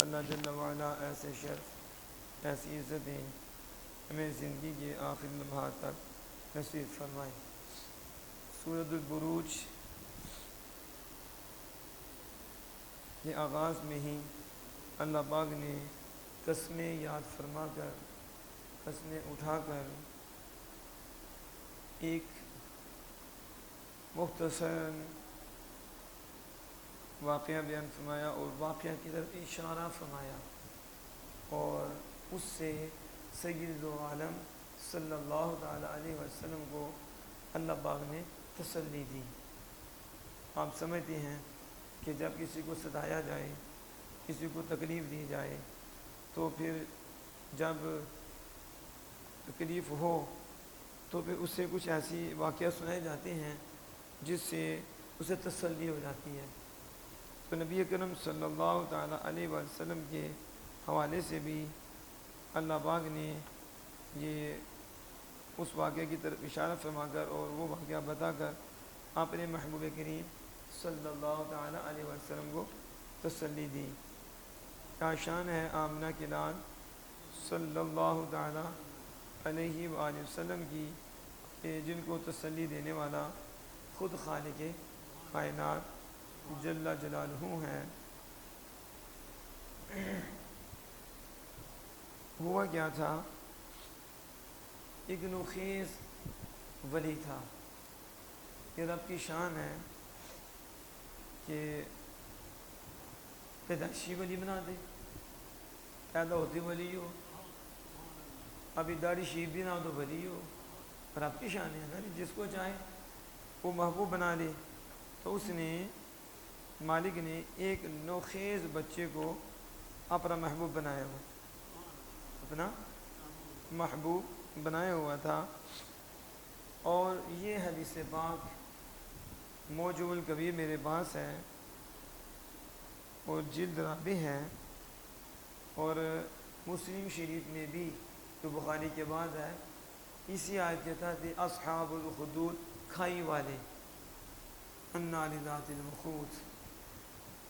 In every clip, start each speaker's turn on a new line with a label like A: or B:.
A: اللہ جل وعلا ایسے شرف، ایسی عزتیں ہمیں زندگی کے آخر لمحات تک نصیب فرمائے۔ سورۃ البروج کے آغاز میں ہی اللہ پاک نے قسمیں یاد فرما کر، قسمیں اٹھا کر ایک مختصر واقعہ بیان فرمایا اور واقعہ کی طرف اشارہ فرمایا، اور اس سے سید عالم صلی اللہ تعالیٰ علیہ وسلم کو اللہ پاک نے تسلی دی۔ آپ سمجھتے ہیں کہ جب کسی کو ستایا جائے، کسی کو تکلیف دی جائے، تو پھر جب تکلیف ہو تو پھر اس سے کچھ ایسی واقعہ سنائے جاتے ہیں جس سے اسے تسلی ہو جاتی ہے۔ تو نبی کرم صلی اللہ تعالیٰ علیہ وسلم کے حوالے سے بھی اللہ پاک نے یہ اس واقعے کی طرف اشارہ فرما کر اور وہ واقعہ بتا کر اپنے محبوب کریم صلی اللہ تعالیٰ علیہ وسلم کو تسلی دی۔ کیا شان ہے آمنہ کے لال صلی اللہ تعالیٰ علیہ وآلہ وسلم کی، کہ جن کو تسلی دینے والا خود خالق کائنات جل جلالہ ہے۔ ہوا کیا تھا، ایک نوخیز ولی تھا۔ یہ رب کی شان ہے کہ پیدائشی ولی بنا دے، پیدا ہوتی ولی ہو، ابھی داڑھی شیب بھی نہ ہو تو ولی ہو۔ رب کی شان ہے نا، جس کو چاہے وہ محبوب بنا لے۔ تو اس نے، مالک نے ایک نوخیز بچے کو اپنا محبوب بنایا ہوا، اپنا محبوب بنایا ہوا تھا۔ اور یہ حدیث پاک موجم الکبیر میرے پاس ہے، اور جلد رابع ہے، اور مسلم شریف میں بھی جو بخاری کے بعد ہے، اسی آیت کے تحت اصحاب الخدود، کھائی والے، النار ذات الوقود۔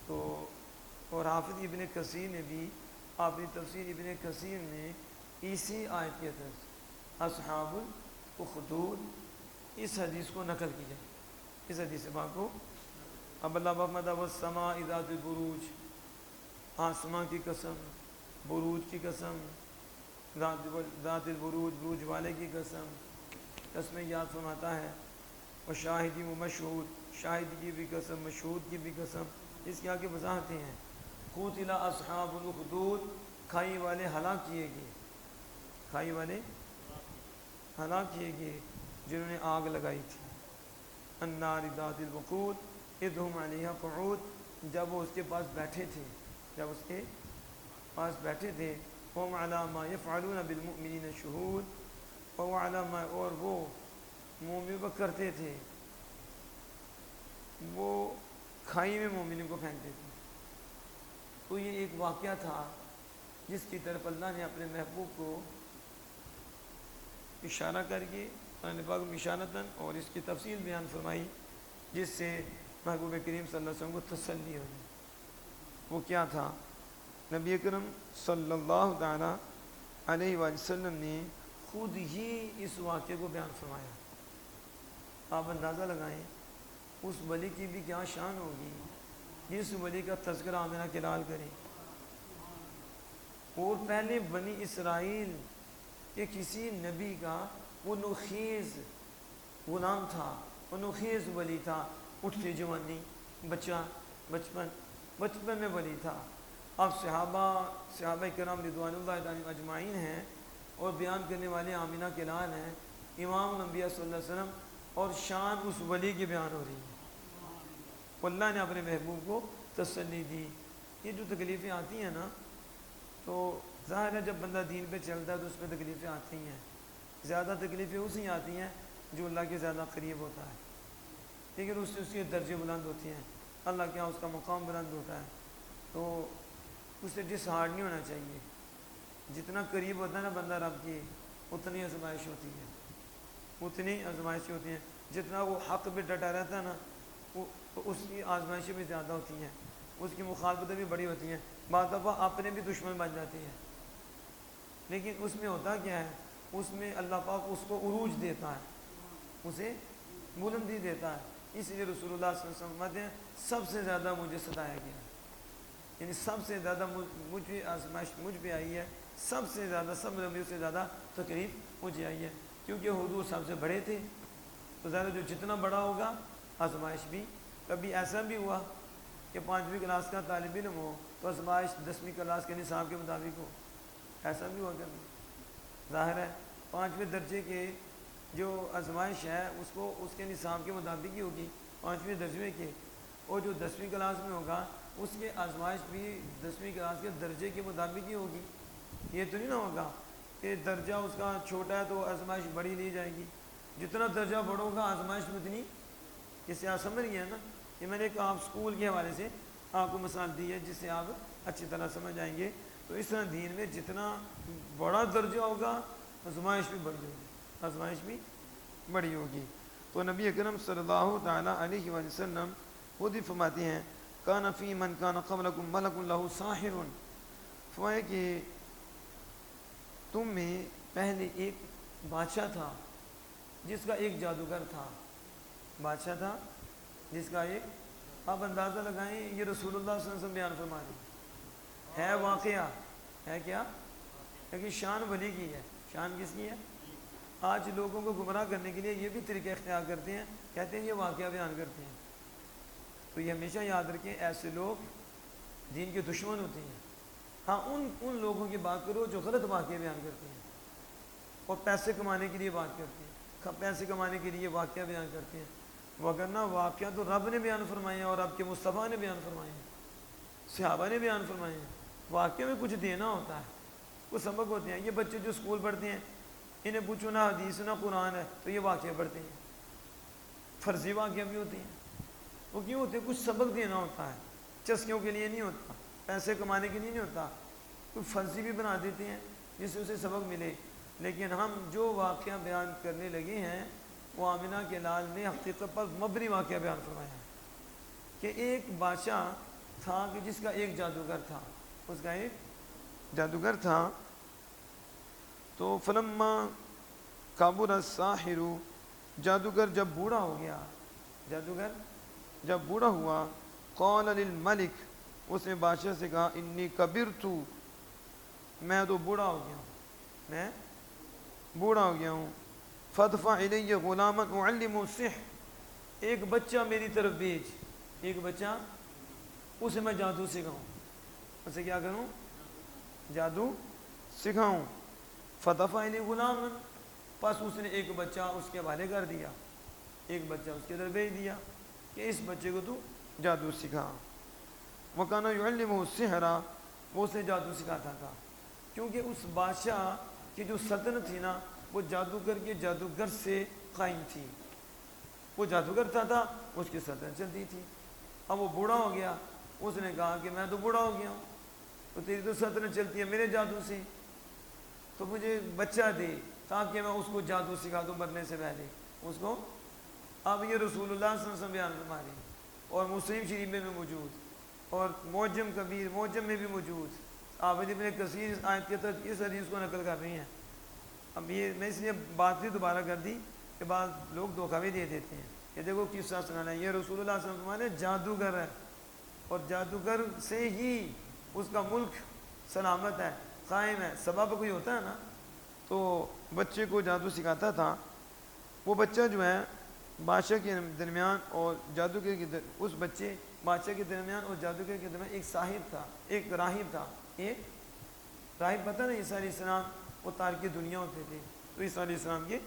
A: تو اور حافظ ابن کثیر نے بھی اپنی تفسیر ابن کثیر نے اسی آیت کے تحت اصحاب الخدود اس حدیث کو نقل کیا، اس حدیث پاک کو۔ اب اللہ بحمدہ والسماء ذات البروج، آسماں کی قسم، بروج کی قسم، ذات البروج، بروج والے کی قسم، قسمیں یاد فرماتا ہے۔ اور شاہدی و مشہود، شاہد کی بھی قسم، مشہود کی بھی قسم، اس کی آگے وضاحتیں ہیں۔ قتل اصحاب الخدود، کھائی والے ہلاک کیے گئے، کھائی والے ہلاک کیے گئے جنہوں نے آگ لگائی تھی۔ النار ذات الوقود اذ هم علیہا قعود، جب وہ اس کے پاس بیٹھے تھے، جب اس کے پاس بیٹھے تھے۔ هم علی ما یفعلون بالمؤمنین شہود، اور وہ مومنوں کو کرتے تھے، وہ کھائی میں مومنوں کو پھینکتے تھے۔ تو یہ ایک واقعہ تھا جس کی طرف اللہ نے اپنے محبوب کو اشارہ کر کے قرآن پاک میں اشارتاً اور اس کی تفصیل بیان فرمائی، جس سے محبوب کریم صلی اللہ علیہ وسلم کو تسلی ہوئی۔ وہ کیا تھا، نبی اکرم صلی اللہ تعالیٰ علیہ وآلہ وسلم نے خود ہی اس واقعے کو بیان فرمایا۔ آپ اندازہ لگائیں اس ولی کی بھی کیا شان ہوگی جس ولی کا تذکرہ آمنہ کے لال کرے۔ اور پہلے بنی اسرائیل کہ کسی نبی کا وہ نوخیز غلام تھا، وہ نوخیز ولی تھا، اٹھتی جوانی، بچپن میں ولی تھا۔ اب صحابہ کرام رضوان اللہ علیہم اجمعین ہیں، اور بیان کرنے والے آمنہ کے لال ہیں، امام الانبیاء صلی اللہ علیہ وسلم، اور شان اس ولی کی بیان ہو رہی ہے۔ اللہ نے اپنے محبوب کو تسلی دی۔ یہ جو تکلیفیں آتی ہیں نا، تو ظاہر ہے جب بندہ دین پہ چلتا ہے تو اس پہ تکلیفیں آتی ہیں۔ زیادہ تکلیفیں اسی آتی ہیں جو اللہ کے زیادہ قریب ہوتا ہے، لیکن اس سے اس کے درجے بلند ہوتے ہیں، اللہ کے یہاں اس کا مقام بلند ہوتا ہے۔ تو اس سے ڈسہارڈ نہیں ہونا چاہیے۔ جتنا قریب ہوتا ہے نا بندہ رب کی، اتنی آزمائش ہوتی ہے، اتنی آزمائشیں ہوتی ہیں۔ جتنا وہ حق پہ ڈٹا رہتا ہے نا، وہ اس کی آزمائشیں بھی زیادہ ہوتی ہیں۔ اس کی مخالفتیں بھی بڑی ہوتی ہیں، بعض دفعہ اپنے بھی دشمن بن جاتی ہے، لیکن اس میں ہوتا کیا ہے، اس میں اللہ پاک اس کو عروج دیتا ہے، اسے بلندی دیتا ہے۔ اس لیے رسول اللہ صلی اللہ علیہ وسلم فرماتے ہیں سب سے زیادہ مجھے ستایا گیا، یعنی سب سے زیادہ مجھ پہ آزمائش مجھ پہ آئی ہے، سب سے زیادہ سب نبیوں سے زیادہ تکلیف مجھے آئی ہے، کیونکہ حضور سب سے بڑے تھے، تو ظاہر جو جتنا بڑا ہوگا آزمائش بھی۔ کبھی ایسا بھی ہوا کہ 5ویں کلاس کا طالب علم ہو تو آزمائش 10ویں کلاس کے نصاب کے مطابق ہو، ایسا بھی ہوا کبھی۔ ظاہر ہے 5ویں درجے کے جو آزمائش ہے اس کو اس کے نصاب کے مطابق ہی ہوگی 5ویں درجے کے، اور جو 10ویں کلاس میں ہوگا اس کے آزمائش بھی 10ویں کلاس کے درجے کے مطابق ہی ہوگی۔ یہ تو نہیں نہ ہوگا کہ درجہ اس کا چھوٹا ہے تو آزمائش بڑی لی جائے گی، جتنا درجہ بڑا ہوگا آزمائش میں اتنی، اس سے آپ سمجھ گئے ہیں نا۔ یہ میں نے ایک آپ اسکول کے حوالے سے آپ کو مثال دی ہے جس سے آپ اچھی طرح سمجھ جائیں گے۔ تو اس طرح دین میں جتنا بڑا درجہ ہوگا آزمائش بھی بڑی ہوگی، آزمائش بھی بڑی ہوگی۔ تو نبی اکرم صلی اللہ تعالیٰ علیہ وسلم خود ہی فرماتے ہیں کان فی من کان قبلکم ملک لہ ساحر، فرمایا کہ تم میں پہلے ایک بادشاہ تھا جس کا ایک جادوگر تھا، بادشاہ تھا جس کا ایک، آپ اندازہ لگائیں یہ رسول اللہ صلی اللہ علیہ وسلم بیان فرما رہے ہیں، ہے واقعہ ہے کیا، لیکن شان ولی کی ہے، شان کس کی ہے؟ آج لوگوں کو گمراہ کرنے کے لیے یہ بھی طریقہ اختیار کرتے ہیں، کہتے ہیں یہ واقعہ بیان کرتے ہیں۔ تو یہ ہمیشہ یاد رکھیں ایسے لوگ دین کے دشمن ہوتے ہیں۔ ہاں ان لوگوں کی بات کرو جو غلط واقعہ بیان کرتے ہیں اور پیسے کمانے کے لیے بات کرتے ہیں، پیسے کمانے کے لیے واقعہ بیان کرتے ہیں، وگرنہ واقعہ تو رب نے بیان فرمائے ہیں اور رب کے مصطفیٰ نے بیان فرمائے ہیں، صحابہ نے بیان فرمائے ہیں۔ واقعہ میں کچھ دینا ہوتا ہے، کچھ سبق ہوتے ہیں۔ یہ بچے جو اسکول پڑھتے ہیں انہیں پوچھو نہ حدیث نہ قرآن ہے تو یہ واقعہ پڑھتے ہیں، فرضی واقعہ بھی ہوتے ہیں۔ وہ کیوں ہوتے ہیں؟ کچھ سبق دینا ہوتا ہے، چسکیوں کے لیے نہیں ہوتا، پیسے کمانے کے لیے نہیں ہوتا، کچھ فرضی بھی بنا دیتے ہیں جس سے اسے سبق ملے۔ لیکن ہم جو واقعہ بیان کرنے لگے ہیں وہ آمنہ کے لال نے حقیقت پر مبنی واقعہ بیان فرمایا ہے کہ ایک بادشاہ تھا کہ جس کا ایک جادوگر تھا، اس کا ایک جادوگر تھا۔ تو فلما کابر الساحر، جادوگر جب بوڑھا ہو گیا، جادوگر جب بوڑھا ہوا، قال للملک، اس نے بادشاہ سے کہا انی کبرت، میں تو بوڑھا ہو گیا ہوں، میں بوڑھا ہو گیا ہوں، فادفع الی غلاما اعلمہ السحر، ایک بچہ میری طرف بھیج، ایک بچہ اسے میں جادو سکھاؤں، اسے کیا کروں؟ جادو سکھاؤں۔ فدفع الی غلاما، پس اس نے ایک بچہ اس کے حوالے کر دیا، ایک بچہ اس کے در بھیج دیا کہ اس بچے کو تو جادو سکھا۔ وکان یعلمہ السحر، وہ اسے جادو سکھاتا تھا، کیونکہ اس بادشاہ کی جو سلطنت تھی نا وہ جادوگر کے جادوگر سے قائم تھی، وہ جادوگر تھا اس کی سلطنت چلتی تھی۔ اب وہ بوڑھا ہو گیا، اس نے کہا کہ میں تو بوڑھا ہو گیا ہوں، تو تیری تو سلطنت چلتی ہے میرے جادو سے، تو مجھے بچہ دے تاکہ میں اس کو جادو سکھا دوں مرنے سے پہلے اس کو۔ اب یہ رسول اللہ صلی اللہ علیہ وسلم بیان فرما رہے ہیں اور مسلم شریف میں بھی موجود اور معجم کبیر معجم میں بھی موجود، حافظ ابن کثیر اس آیت کے تحت اس حدیث کو نقل کر رہی ہیں۔ اب یہ میں اس لیے بات بھی دوبارہ کر دی کہ بعض لوگ دھوکہ بھی دے دیتے ہیں کہ دیکھو قصہ سنانا ہے، یہ رسول اللہ صلی اللہ علیہ وسلم فرماتے ہیں جادوگر ہے اور جادوگر سے ہی اس کا ملک سلامت ہے، قائم ہے۔ سبب کوئی ہوتا ہے نا، تو بچے کو جادو سکھاتا تھا، وہ بچہ جو ہے بادشاہ کے درمیان اور جادوگر کے اس بچے بادشاہ کے درمیان اور جادوگر کے درمیان ایک صاحب تھا، ایک راہب تھا، ایک راہب، پتہ نا عیسیٰ علیہ السلام وہ تارک دنیا ہوتے تھے، تو عیسیٰ علیہ السلام کے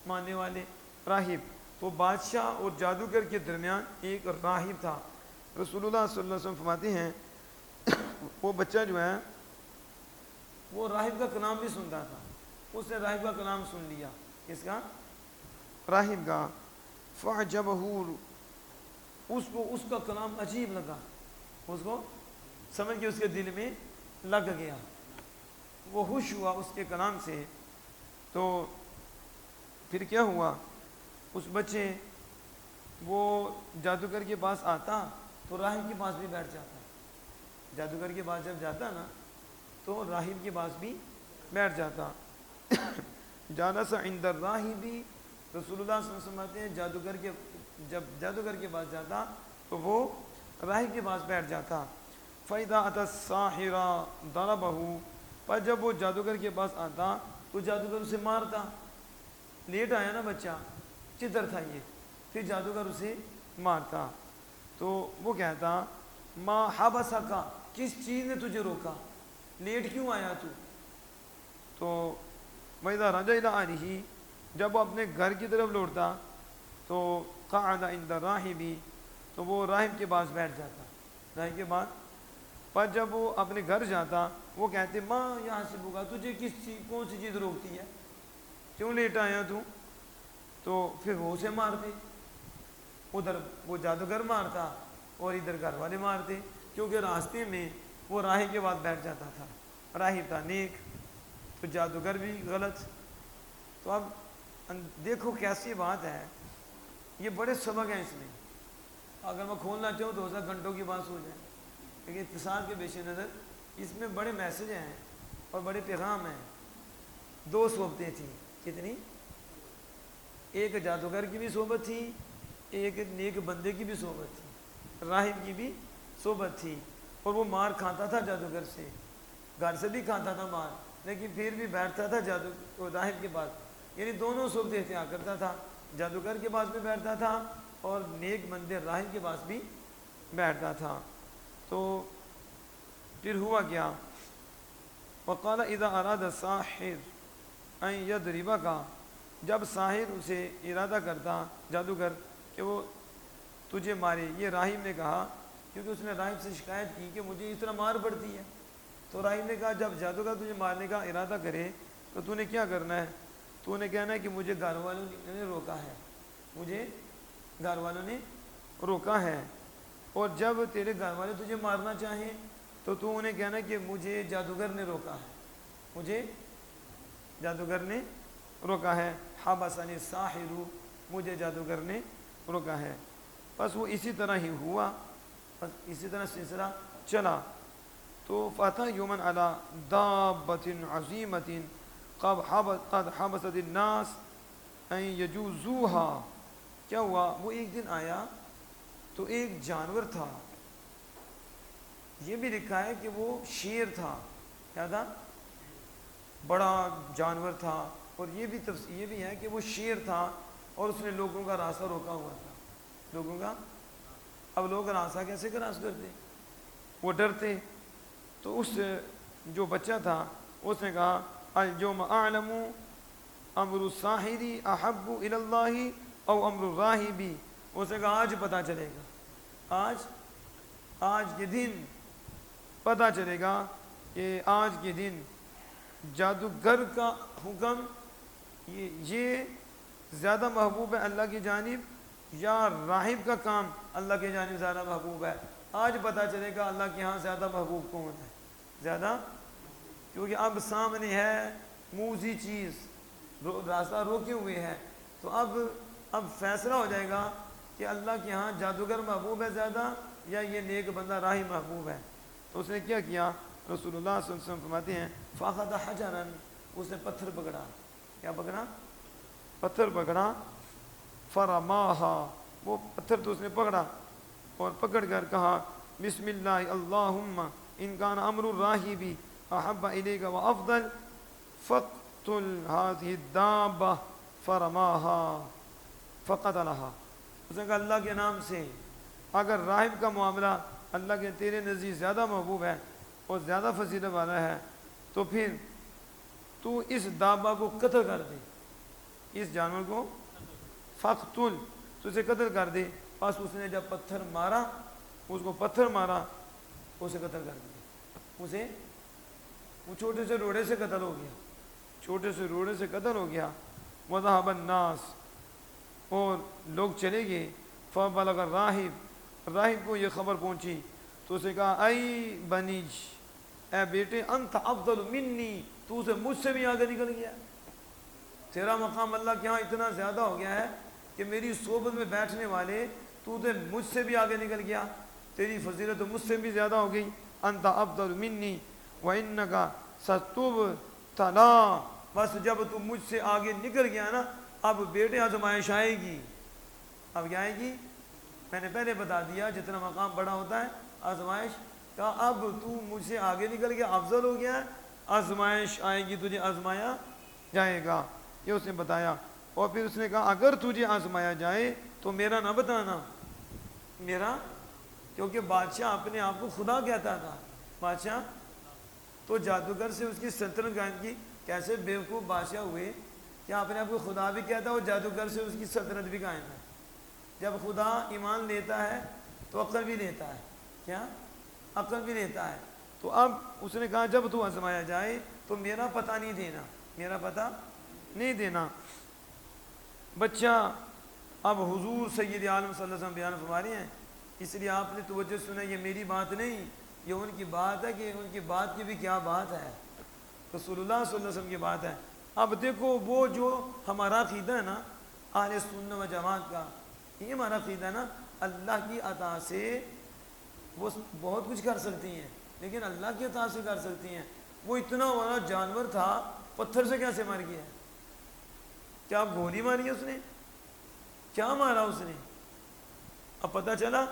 A: ماننے والے راہب، تو بادشاہ اور جادوگر کے درمیان ایک راہب تھا۔ رسول اللہ صلی اللہ علیہ وسلم فرماتے ہیں وہ بچہ جو ہے وہ راہب کا کلام بھی سنتا تھا، اس نے راہب کا کلام سن لیا، کس کا؟ راہب کا۔ فعجبہ، اس کو اس کا کلام عجیب لگا، اس کو سمجھ کے اس کے دل میں لگ گیا، وہ خوش ہوا اس کے کلام سے۔ تو پھر کیا ہوا، اس بچے وہ جادوگر کے پاس آتا تو راہب کے پاس بھی بیٹھ جاتا، جادوگر کے پاس جب جاتا نا تو راہب کے پاس بھی بیٹھ جاتا. جالس عند الراہب، رسول اللہ صلی اللہ علیہ وسلم فرماتے ہیں جب جادوگر کے پاس جاتا تو وہ راہب کے پاس بیٹھ جاتا. فَإِذَا أَتَى السَّاحِرَ ضَرَبَهُ، پر جب وہ جادوگر کے پاس آتا تو جادوگر اسے مارتا. لیٹ آیا نا بچہ، چتر تھا یہ، پھر جادوگر اسے مارتا. تو وہ کہتا ما حبسک، کس چیز نے تجھے روکا، لیٹ کیوں آیا تو وَإِذَا رَجَعَ إِلَىٰ أَهْلِهِ، جب وہ اپنے گھر کی طرف لوٹتا تو قَعَدَ عِنْدَ الرَّاحِبِ، تو وہ راہب کے پاس بیٹھ جاتا. راہب کے بعد پر جب وہ اپنے گھر جاتا وہ کہتے ماں یہاں سے بھوگا، تجھے کون سی چیز روکتی ہے، کیوں لیٹ آیا تو پھر وہ اسے مارتے. ادھر وہ جادوگر مارتا اور ادھر گھر والے مارتے، کیونکہ راستے میں وہ راہب کے بعد بیٹھ جاتا تھا. راہب تھا نیک تو جادوگر بھی غلط. تو اب دیکھو کیسی بات ہے، یہ بڑے سبق ہیں اس میں. اگر میں کھولنا چاہوں تو 2 گھنٹوں کی بات ہو جائے، لیکن اتصال کے پیش نظر اس میں بڑے میسج ہیں اور بڑے پیغام ہیں. 2 صحبتیں تھیں، کتنی؟ ایک جادوگر کی بھی صحبت تھی، ایک نیک بندے کی بھی صحبت تھی، راہب کی بھی صحبت تھی. اور وہ مار کھاتا تھا جادوگر سے، گھر سے بھی کھاتا تھا مار، لیکن پھر بھی بیٹھتا تھا راہب کے پاس. یعنی دونوں صحبتیں اختیار کرتا تھا، جادوگر کے پاس بھی بیٹھتا تھا اور نیک بندے راہب کے پاس بھی بیٹھتا تھا. تو پھر ہوا کیا؟ وقال اذا اراد الساحر ان يضربك، جب ساحر اسے ارادہ کرتا جادوگر کہ وہ تجھے مارے. یہ راہب نے کہا، کیونکہ اس نے راہب سے شکایت کی کہ مجھے اس طرح مار پڑتی ہے. تو راہب نے کہا جب جادوگر تجھے مارنے کا ارادہ کرے تو تو نے کیا کرنا ہے؟ تو نے کہنا ہے کہ مجھے گھر والوں نے روکا ہے، مجھے گھر والوں نے روکا ہے. اور جب تیرے گھر والے تجھے مارنا چاہیں تو انہیں کہنا کہ مجھے جادوگر نے روکا ہے، مجھے جادوگر نے روکا ہے. حبسنی الساحر، مجھے جادوگر نے روکا ہے. بس وہ اسی طرح ہی ہوا، بس اسی طرح سلسلہ چلا. تو فاتا یومن علی دابۃ عظیمۃ قد حبست الناس ان یجوزوها. کیا ہوا؟ وہ ایک دن آیا تو ایک جانور تھا، یہ بھی لکھا ہے کہ وہ شیر تھا. کیا تھا؟ بڑا جانور تھا. اور یہ بھی ہے کہ وہ شیر تھا اور اس نے لوگوں کا راستہ روکا ہوا تھا. لوگوں کا، اب لوگ راستہ کیسے کراس کرتے، وہ ڈرتے. تو اس جو بچہ تھا اس نے کہا اليوم اعلم امر الساحر احب الى اللہ او امر الراہب. اس نے کہا آج پتہ چلے گا، آج کے دن پتہ چلے گا کہ آج کے دن جادوگر کا حکم یہ زیادہ محبوب ہے اللہ کی جانب یا راہب کا کام اللہ کی جانب زیادہ محبوب ہے. آج پتہ چلے گا اللہ کے ہاں زیادہ محبوب کون ہے، زیادہ. کیونکہ اب سامنے ہے موذی چیز، راستہ روکے ہوئے ہے. تو اب فیصلہ ہو جائے گا کہ اللہ کے ہاں جادوگر محبوب ہے زیادہ یا یہ نیک بندہ راہب محبوب ہے. تو اس نے کیا کیا؟ رسول اللہ صلی اللہ علیہ وسلم فرماتے ہیں فاخذ حجرا، اس نے پتھر پکڑا. کیا پکڑا؟ پتھر پکڑا. فرماها، وہ پتھر تو اس نے پکڑا اور پکڑ کر کہا بسم اللہ اللہم ان کان امر الراہب احب الیک وافضل فاقتل هذه الدابہ فرماها فقتلها. اس نے کہا اللہ کے نام سے اگر راہب کا معاملہ اللہ کے تیرے نزدیک زیادہ محبوب ہے اور زیادہ فضیلت والا ہے تو پھر تو اس دابہ کو قتل کر دے، اس جانور کو فقتل، تو اسے قتل کر دے. بس اس نے جب پتھر مارا، اس کو پتھر مارا، اسے قتل کر دیا. اسے وہ چھوٹے سے روڑے سے قتل ہو گیا، چھوٹے سے روڑے سے قتل ہو گیا. وذهب الناس، اور لوگ چلے گئے. فبلغ الراہب، راہب کو یہ خبر پہنچی تو اسے کہا ای بنیج، اے بیٹے انت افضل منی، تو اسے مجھ سے بھی آگے نکل گیا. تیرا مقام اللہ کے ہاں اتنا زیادہ ہو گیا ہے کہ میری صحبت میں بیٹھنے والے تو مجھ سے بھی آگے نکل گیا، تیری فضیلت تو مجھ سے بھی زیادہ ہو گئی. انت افضل منی وانک ستبتلی. بس جب تم مجھ سے آگے نکل گیا نا، اب بیٹے آزمائش آئے گی. اب کیا آئے گی؟ میں نے پہلے بتا دیا جتنا مقام بڑا ہوتا ہے آزمائش کا. اب تو مجھ سے آگے نکل گیا، افضل ہو گیا، آزمائش آئے گی، تجھے آزمایا جائے گا. یہ اس نے بتایا. اور پھر اس نے کہا اگر تجھے آزمایا جائے تو میرا نہ بتانا. میرا، کیونکہ بادشاہ اپنے آپ کو خدا کہتا تھا. بادشاہ تو جادوگر سے اس کی سلطنت قائم کی. کیسے بیوقوف بادشاہ ہوئے کہ اپنے آپ کو خدا بھی کہتا ہے اور جادوگر سے اس کی سلطنت بھی قائم ہے. جب خدا ایمان لیتا ہے تو عقل بھی لیتا ہے. کیا؟ عقل بھی لیتا ہے. تو اب اس نے کہا جب تو آزمایا جائے تو میرا پتہ نہیں دینا، میرا پتہ نہیں دینا. بچہ اب حضور سید عالم صلی اللہ علیہ وسلم بیان فرما رہے ہیں، اس لیے آپ نے توجہ سنا. یہ میری بات نہیں، یہ ان کی بات ہے کہ ان کی بات کی بھی کیا بات ہے، رسول اللہ صلی اللہ علیہ وسلم کی بات ہے. اب دیکھو وہ جو ہمارا عقیدہ ہے نا اہل سنت و جماعت کا، یہ ہمارا عقیدہ ہے نا، اللہ کی عطا سے وہ بہت کچھ کر سکتی ہیں، لیکن اللہ کی عطا سے کر سکتی ہیں. وہ اتنا بڑا جانور تھا، پتھر سے کیسے مار گیا؟ کیا گولی ماری اس نے؟ کیا مارا اس نے؟ اب پتہ چلا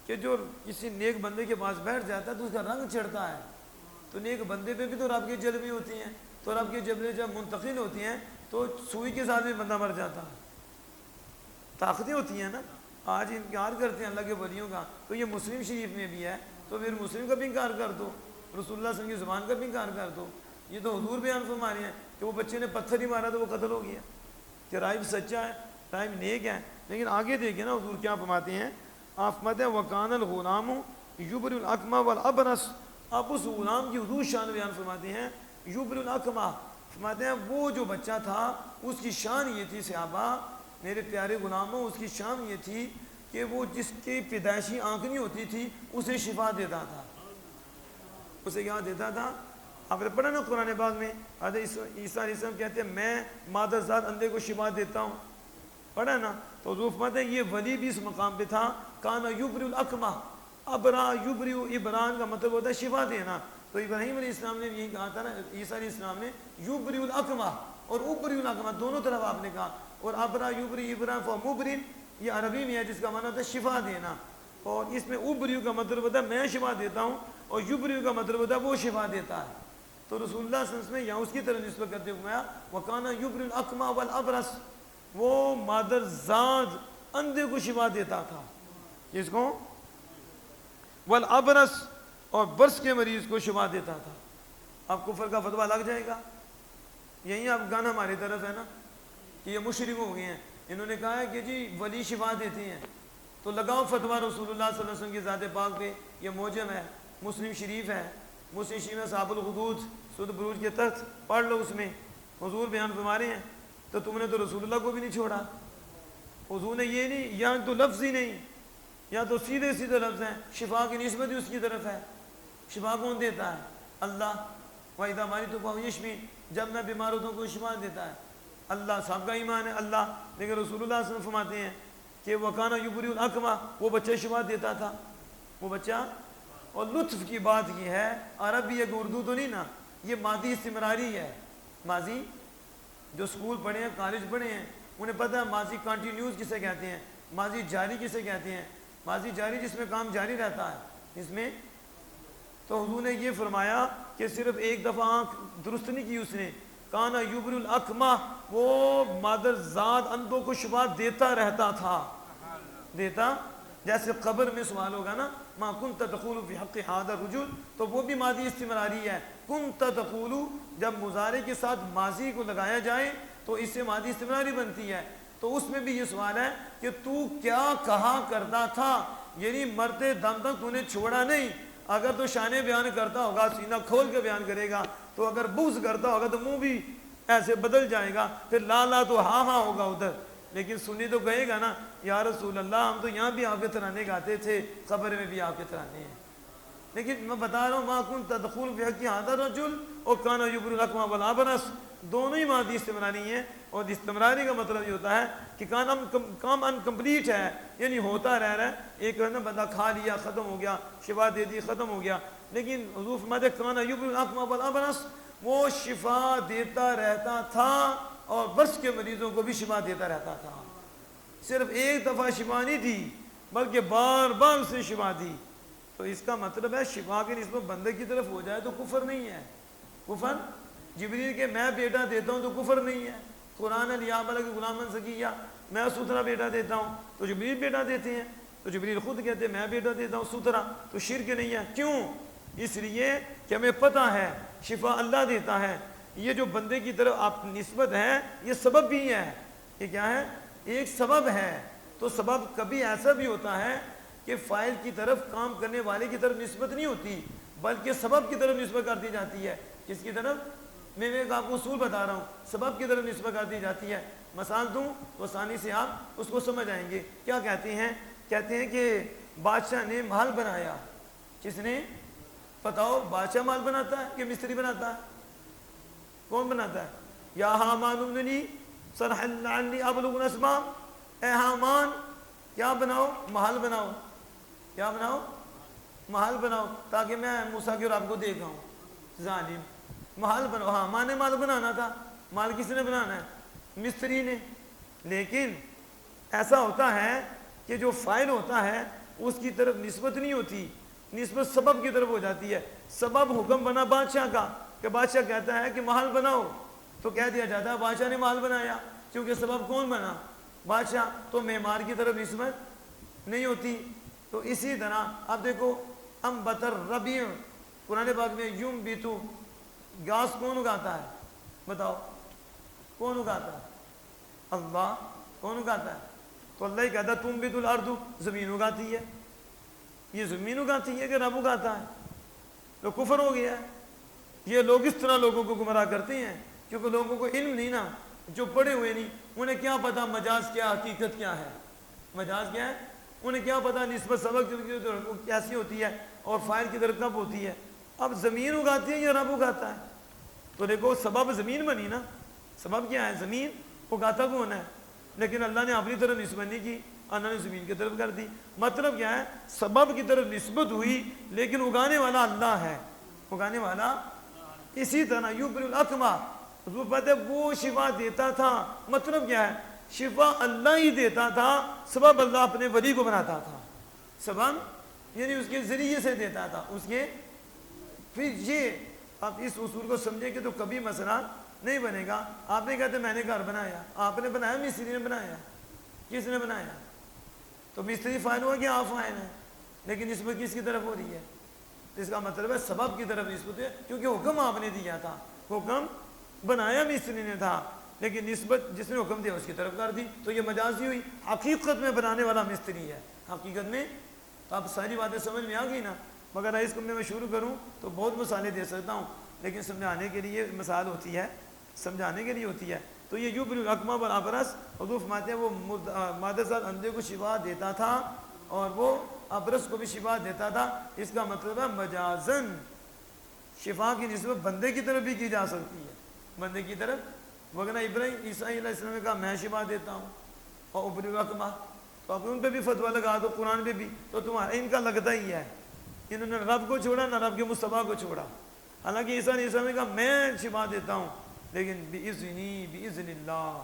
A: کہ جو کسی نیک بندے کے پاس بیٹھ جاتا ہے تو اس کا رنگ چڑھتا ہے. تو نیک بندے پہ بھی تو رب کی جلوی ہوتی ہیں، تو رب کی جلوی جب منتقل ہوتی ہیں تو سوئی کے ساتھ بھی بندہ مر جاتا ہے. طاقتیں ہوتی ہیں نا. آج انکار کرتے ہیں اللہ کے ولیوں کا، تو یہ مسلم شریف میں بھی ہے، تو پھر مسلم کا بھی انکار کر دو، رسول اللہ صلی اللہ علیہ وسلم کی زبان کا بھی انکار کر دو. یہ تو حضور بیان فرما رہے ہیں کہ وہ بچے نے پتھر ہی مارا تو وہ قتل ہو گیا. کہ رائب سچا ہے، رائب نیک ہے. لیکن آگے دیکھیں نا حضور کیا فرماتے ہیں. آپ فرماتے ہیں وَكَانَ الْغُلَامُ يُبْرِئُ الْأَكْمَحَ وَالْأَبْرَصَ. آپ اس غلام کی حضور شان بیان فرماتے ہیں. یبرئ الْأَكْمَحَ فرماتے ہیں وہ جو بچہ تھا اس کی شان یہ تھی صحابہ میرے پیارے غلاموں، اس کی شان یہ تھی کہ وہ جس کی پیدائشی آنکھ نہیں ہوتی تھی اسے شفا دیتا تھا. اسے کیا دیتا تھا؟ آپ نے پڑھا نا قرآن پاک میں حضرت عیسیٰ علیہ السلام کہتے ہیں میں مادر ذات اندھے کو شفا دیتا ہوں. پڑھا نا؟ تو حضور فرماتے ہیں یہ ولی بھی اس مقام پہ تھا. کانا یبرئ الاکمح، ابرا یبرئ، ابران کا مطلب ہوتا ہے شفا دینا. تو ابراہیم علیہ السلام نے یہی کہا تھا نا، عیسیٰ علیہ السلام نے یبرئ الاکمح اور ابرئ الاکمح دونوں طرف آپ نے کہا. اور ابرا یبرئ ابران فمبرن یہ عربی میں ہے جس کا معنی ہوتا ہے شفا دینا. اور اس میں ابرئ کا مطلب ہوتا ہے میں شفا دیتا ہوں، اور یبرئ کا مطلب ہوتا ہے وہ شفا دیتا ہے. تو رسول اللہ صلی اللہ علیہ وسلم نے یہاں اس کی طرح نسبت کرتے ہوئے فرمایا وَكَانَ يُبْرِئُ الْأَكْمَحَ وَالْأَبْرَصَ. وہ مادر ذات اندھے کو شفا دیتا تھا. کس کو؟ والابرص، اور برس کے مریض کو شفا دیتا تھا. اب کفر کا فتویٰ لگ جائے گا. یہی افغان ہماری طرف ہے نا کہ یہ مشرک ہو گئے ہیں. انہوں نے کہا ہے کہ جی ولی شفا دیتے ہیں تو لگاؤ فتویٰ رسول اللہ صلی اللہ علیہ وسلم کی ذات پاک پہ. یہ موجم ہے، مسلم شریف ہے، مسلم شریف میں صحاب الحدود سود بروج کے تحت پڑھ لو. اس میں حضور بیان فرما رہے ہیں. تو تم نے تو رسول اللہ کو بھی نہیں چھوڑا. حضور نے یہ نہیں، یہاں تو لفظ ہی نہیں، یہاں تو سیدھے سیدھے لفظ ہیں. شفا کی نسبت ہی اس کی طرف ہے. شفا کون دیتا ہے؟ اللہ. وَإِذَا مَرِضْتُ فَهُوَ يَشْفِينِ، جب میں بیمار ہوتا ہوں کو شفا دیتا ہے اللہ. صاحب کا ایمان ہے اللہ. لیکن رسول اللہ صلی اللہ علیہ وسلم فرماتے ہیں کہ وَكَانَ يُبْرِئُ الْأَكْمَحَ وہ بچہ شفا دیتا تھا. وہ بچہ، اور لطف کی بات یہ ہے عربی ہے کہ اردو تو نہیں نا، یہ ماضی استمراری ہے. ماضی جو سکول پڑھے ہیں، کالج پڑھے ہیں، انہیں پتہ ہے ماضی کنٹینیوس کسے کہتے ہیں، ماضی جاری کسے کہتے ہیں. ماضی جاری جس میں کام جاری رہتا ہے اس میں. تو حضور نے یہ فرمایا کہ صرف ایک دفعہ آنکھ درست نہیں کی اس نے. کانا یبرئ الاکمح وہ مادر ذات اندھوں کو شفا دیتا رہتا تھا. دیتا، جیسے قبر میں سوال ہوگا نا ما کنت تقول فی حق هذا الرجل، تو وہ بھی ماضی استمراری ہے. کنت تقول جب مضارع کے ساتھ ماضی کو لگایا جائے تو اس سے ماضی استمراری بنتی ہے. تو اس میں بھی یہ سوال ہے کہ تو کیا کہا کرتا تھا، یعنی مرتے دم تک تو نے چھوڑا نہیں. اگر تو شانے بیان کرتا ہوگا سینہ کھول کے بیان کرے گا، تو اگر بغض کرتا ہوگا تو منہ بھی ایسے بدل جائے گا، پھر لا لا تو ہاں ہاں ہوگا ادھر. لیکن سنی تو کہے گا نا یا رسول اللہ ہم تو یہاں بھی آپ کے ترانے گاتے تھے، قبر میں بھی آپ کے ترانے ہیں. لیکن میں بتا رہا ہوں ما کنت تدخل فی حق هذا الرجل اور کانا یبرئ الاکمح والابرص دونوں ہی ماضی استمراری ہیں. اور استمراری کا مطلب یہ ہوتا ہے کہ کام انکمپلیٹ ہے، یعنی ہوتا رہ رہا ہے. ایک ہے نا بندہ کھا لیا ختم ہو گیا، شفا دے دی ختم ہو گیا. لیکن حضور فرماتے کان یبرئ الاکمہ والابرص، وہ شفا دیتا رہتا تھا اور برص کے مریضوں کو بھی شفا دیتا رہتا تھا. صرف ایک دفعہ شفا نہیں دی بلکہ بار بار اسے شفا دی. تو اس کا مطلب ہے شفا کی نسبت بندے کی طرف ہو جائے تو کفر نہیں ہے. کفر جبریل کے میں بیٹا دیتا ہوں تو کفر نہیں ہے. قرآن لیا بلکہ غلام زکیہ میں ستھرا بیٹا دیتا ہوں تو جبریل بیٹا دیتے ہیں، تو جبریل خود کہتے ہیں میں بیٹا دیتا ہوں ستھرا، تو شرک نہیں ہے. کیوں؟ اس لیے کہ ہمیں پتہ ہے شفا اللہ دیتا ہے. یہ جو بندے کی طرف آپ نسبت ہے یہ سبب بھی ہے. یہ کیا ہے؟ ایک سبب ہے. تو سبب کبھی ایسا بھی ہوتا ہے کہ فاعل کی طرف کام کرنے والے کی طرف نسبت نہیں ہوتی بلکہ سبب کی طرف نسبت کر دی جاتی ہے. کس کی طرف؟ میں ایک آپ کو اصول بتا رہا ہوں، سبب کی طرف نسبت کر دی جاتی ہے. مثال دوں تو آسانی سے آپ اس کو سمجھ آئیں گے. کیا کہتے ہیں؟ کہتے ہیں کہ بادشاہ نے محل بنایا. کس نے؟ بتاؤ، بادشاہ محل بناتا ہے کہ مستری بناتا ہے؟ کون بناتا ہے؟ یا حامان ابن لی صرح لعلی ابلغ الاسباب، اے حامان کیا بناؤ؟ محل بناؤ. کیا بناؤ؟ محل بناؤ تاکہ میں موسیٰ کی رب کو دیکھاؤں. ظالم، محل بناؤ. حامان نے محل بنانا تھا. محل کس نے بنانا ہے؟ مستری نے. لیکن ایسا ہوتا ہے کہ جو فاعل ہوتا ہے اس کی طرف نسبت نہیں ہوتی، نسبت سبب کی طرف ہو جاتی ہے. سبب حکم بنا بادشاہ کا کہ بادشاہ کہتا ہے کہ محل بناؤ تو کہہ دیا جاتا ہے بادشاہ نے محل بنایا، کیونکہ سبب کون بنا؟ بادشاہ. تو معمار کی طرف نسبت نہیں ہوتی. تو اسی طرح اب دیکھو انبت الربیع، قرآن پاک میں ینبت، گھاس کون اگاتا ہے؟ بتاؤ کون اگاتا ہے؟ اللہ. کون اگاتا ہے؟ تو اللہ ہی کہتا ہے تنبت الارض، زمین اگاتی ہے. یہ زمین اگاتی ہے کہ رب اگاتا ہے؟ تو کفر ہو گیا ہے. یہ لوگ اس طرح لوگوں کو گمراہ کرتے ہیں کیونکہ لوگوں کو علم نہیں نا، جو پڑھے ہوئے نہیں انہیں کیا پتا مجاز کیا، حقیقت کیا ہے. مجاز کیا ہے انہیں کیا پتا، نسبت سبق کیسی ہوتی ہے اور فاعل کی طرف کب ہوتی ہے. اب زمین اگاتی ہے یا رب اگاتا ہے؟ تو دیکھو سبب زمین بنی نا. سبب کیا ہے؟ زمین. اگاتا کون ہے؟ لیکن اللہ نے اپنی طرف نسبت نہیں کی، اللہ نے زمین کی طرف کر دی. مطلب کیا ہے؟ سبب کی طرف نسبت ہوئی لیکن اگانے والا اللہ ہے. اگانے والا. اسی طرح یبرئ الاکمہ، حضور پتہ وہ شفا دیتا تھا. مطلب کیا ہے؟ شفا اللہ ہی دیتا تھا، سبب اللہ اپنے ولی کو بناتا تھا. سبب یعنی اس کے ذریعے سے دیتا تھا اس کے. پھر یہ آپ اس اصول کو سمجھیں کہ تو کبھی مسئلہ نہیں بنے گا. آپ نے کہتے میں نے گھر بنایا، آپ نے بنایا مستری نے بنایا؟ کس نے بنایا؟ تو مستری فاعل ہوا کہ آپ فاعل ہیں، لیکن نسبت کس کی طرف ہو رہی ہے؟ اس کا مطلب ہے سبب کی طرف نسبت ہے، کیونکہ حکم آپ نے دیا تھا. حکم بنایا مستری نے تھا لیکن نسبت جس نے حکم دیا اس کی طرف کر دی. تو یہ مجازی ہوئی. حقیقت میں بنانے والا مستری ہے. حقیقت میں تو آپ ساری باتیں سمجھ میں آ گئی نا. مگر اس کو میں شروع کروں تو بہت مثالیں دے سکتا ہوں لیکن سمجھانے کے لیے مثال ہوتی ہے، سمجھانے کے لیے ہوتی ہے. تو یہ یبرئ الاکمہ والابرص، حضور فرماتے ہیں وہ مادہ زاد اندھے کو شفا دیتا تھا اور وہ ابرص کو بھی شفا دیتا تھا. اس کا مطلب ہے مجازن شفا کی نسبت بندے کی طرف بھی کی جا سکتی ہے، بندے کی طرف. وغیرہ ابراہیم عیسیٰ علیہ السلام نے کہا میں شفا دیتا ہوں اور ابرئ الاکمہ، تو آپ ان پہ بھی فتویٰ لگا دو قرآن پہ بھی. تو تمہارا ان کا لگتا ہی ہے، انہوں نے رب کو چھوڑا نہ رب کے مصطفیٰ کو چھوڑا. حالانکہ عیسیٰ علیہ السلام نے کہا میں شفا دیتا ہوں لیکن بِإِذْنِ اللہ،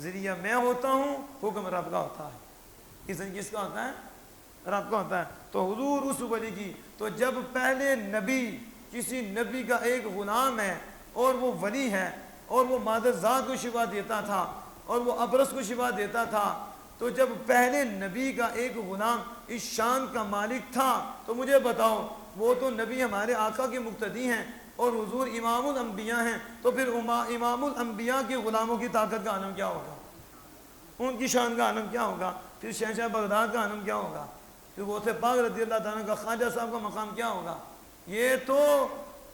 A: ذریعہ میں ہوتا ہوں، حکم رب کا ہوتا ہے. اذن کس کا ہوتا ہے؟ رب کا ہوتا ہے. تو حضور اس ولی کی. تو جب پہلے نبی کسی نبی کا ایک غلام ہے اور وہ ولی ہے اور وہ مادہ ذات کو شفا دیتا تھا اور وہ ابرص کو شفا دیتا تھا، تو جب پہلے نبی کا ایک غلام اس شان کا مالک تھا تو مجھے بتاؤ وہ تو نبی ہمارے آقا کے مقتدی ہیں اور حضور امام الانبیاء ہیں، تو پھر امام الانبیاء کے غلاموں کی طاقت کا عالم کیا ہوگا؟ ان کی شان کا عالم کیا ہوگا؟ پھر شہنشاہ بغداد کا عالم کیا ہوگا؟ پھر غوث پاک رضی اللہ تعالیٰ کا خواجہ صاحب کا مقام کیا ہوگا؟ یہ تو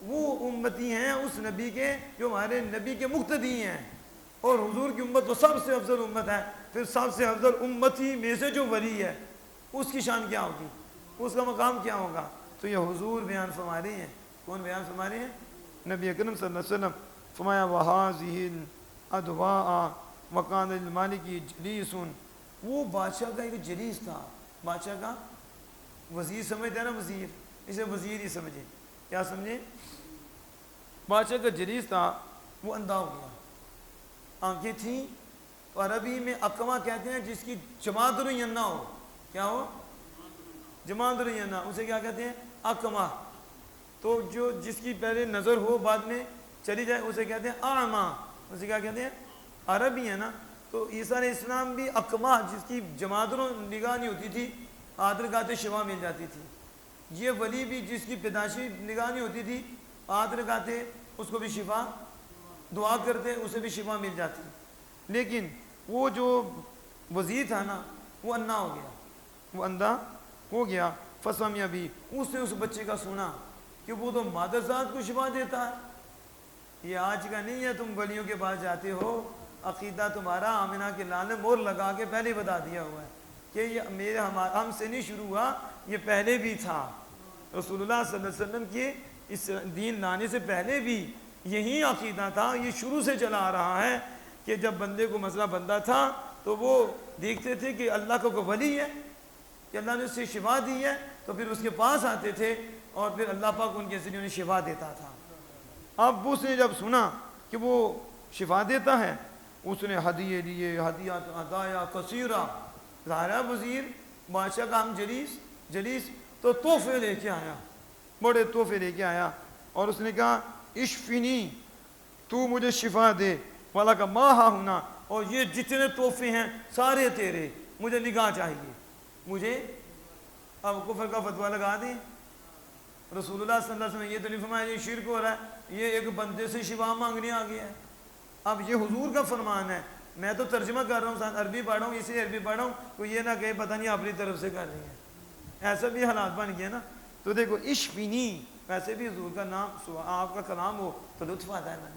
A: وہ امتی ہیں اس نبی کے جو ہمارے نبی کے مقتدی ہیں، اور حضور کی امت تو سب سے افضل امت ہے. پھر سب سے افضل امتی میں سے جو ولی ہے اس کی شان کیا ہوگی؟ اس کا مقام کیا ہوگا؟ تو یہ حضور بیان فرما رہے ہیں. کون بیان فرما رہے ہیں؟ نبی اکرم صلی اللہ علیہ وسلم. فرمایا وَهَذِهِ الْأَدْوَاءَ وَكَانَ لِلْمَالِكِ جَلِيسٌ، وہ بادشاہ کا ایک جلیس تھا. بادشاہ کا وزیر سمجھتے ہیں نا، وزیر، اسے وزیر ہی سمجھیں. کیا سمجھے؟ بادشاہ کا جلیس تھا وہ اندھا ہو گیا، آنکھیں تھیں تو عربی میں اقما کہتے ہیں جس کی جماعت نہ ہو، کیا ہو؟ جماعت نہ، اسے کیا کہتے ہیں؟ اقما۔ تو جو جس کی پہلے نظر ہو بعد میں چلی جائے اسے کہتے ہیں اعما، اسے کیا کہتے ہیں؟ عربی ہے نا۔ تو عیسیٰ علیہ السلام بھی اقما، جس کی جماعت نگاہ نہیں ہوتی تھی، ہاتھ لگاتے شفا مل جاتی تھی۔ یہ ولی بھی جس کی پیدائشی نگاہ نہیں ہوتی تھی، ہاتھ لگاتے اس کو بھی شفا، دعا کرتے اسے بھی شفا مل جاتی۔ لیکن وہ جو وزیر تھا نا وہ اندھا ہو گیا، وہ اندھا ہو گیا۔ فسمع بھی، اس نے اس بچے کا سنا کہ وہ تو مادر ذات کو شفا دیتا ہے۔ یہ آج کا نہیں ہے تم ولیوں کے پاس جاتے ہو، عقیدہ تمہارا آمنہ کے لال نے مور لگا کے پہلے بتا دیا ہوا ہے کہ یہ ہم سے نہیں شروع ہوا، یہ پہلے بھی تھا۔ رسول اللہ صلی اللہ علیہ وسلم کے اس دین لانے سے پہلے بھی یہی عقیدہ تھا، یہ شروع سے چلا آ رہا ہے کہ جب بندے کو مسئلہ بندہ تھا تو وہ دیکھتے تھے کہ اللہ کا کوئی ولی ہے کہ اللہ نے اس سے شفا دی ہے، تو پھر اس کے پاس آتے تھے اور پھر اللہ پاک ان کے ذریعے انہیں شفا دیتا تھا۔ اب اس نے جب سنا کہ وہ شفا دیتا ہے، اس نے ہدیے لیے، ہدیات ہدایا کثیرہ، ظاہرہ وزیر بادشاہ کا ہم جلیس تو تحفے لے کے آیا، بڑے تحفے لے کے آیا، اور اس نے کہا اشفنی، تو مجھے شفا دے، والا کا ماہا ہونا، اور یہ جتنے تحفے ہیں سارے تیرے، مجھے نگاہ چاہیے، مجھے۔ اب کفر کا فتویٰ لگا دیں۔ رسول اللہ صلی اللہ علیہ وسلم یہ تو نہیں فرمایا یہ شرک ہو رہا ہے، یہ ایک بندے سے شفا مانگنے آ گیا ہے۔ اب یہ حضور کا فرمان ہے، میں تو ترجمہ کر رہا ہوں، ساتھ عربی پڑھ رہا ہوں، اسی عربی پڑھ رہا ہوں، کوئی یہ نہ کہے پتہ نہیں اپنی طرف سے کر رہی ہے، ایسا بھی حالات بن گیا نا۔ تو دیکھو اشفنی، ویسے بھی حضور کا نام آپ کا کلام ہو تو لطف آتا ہے نا،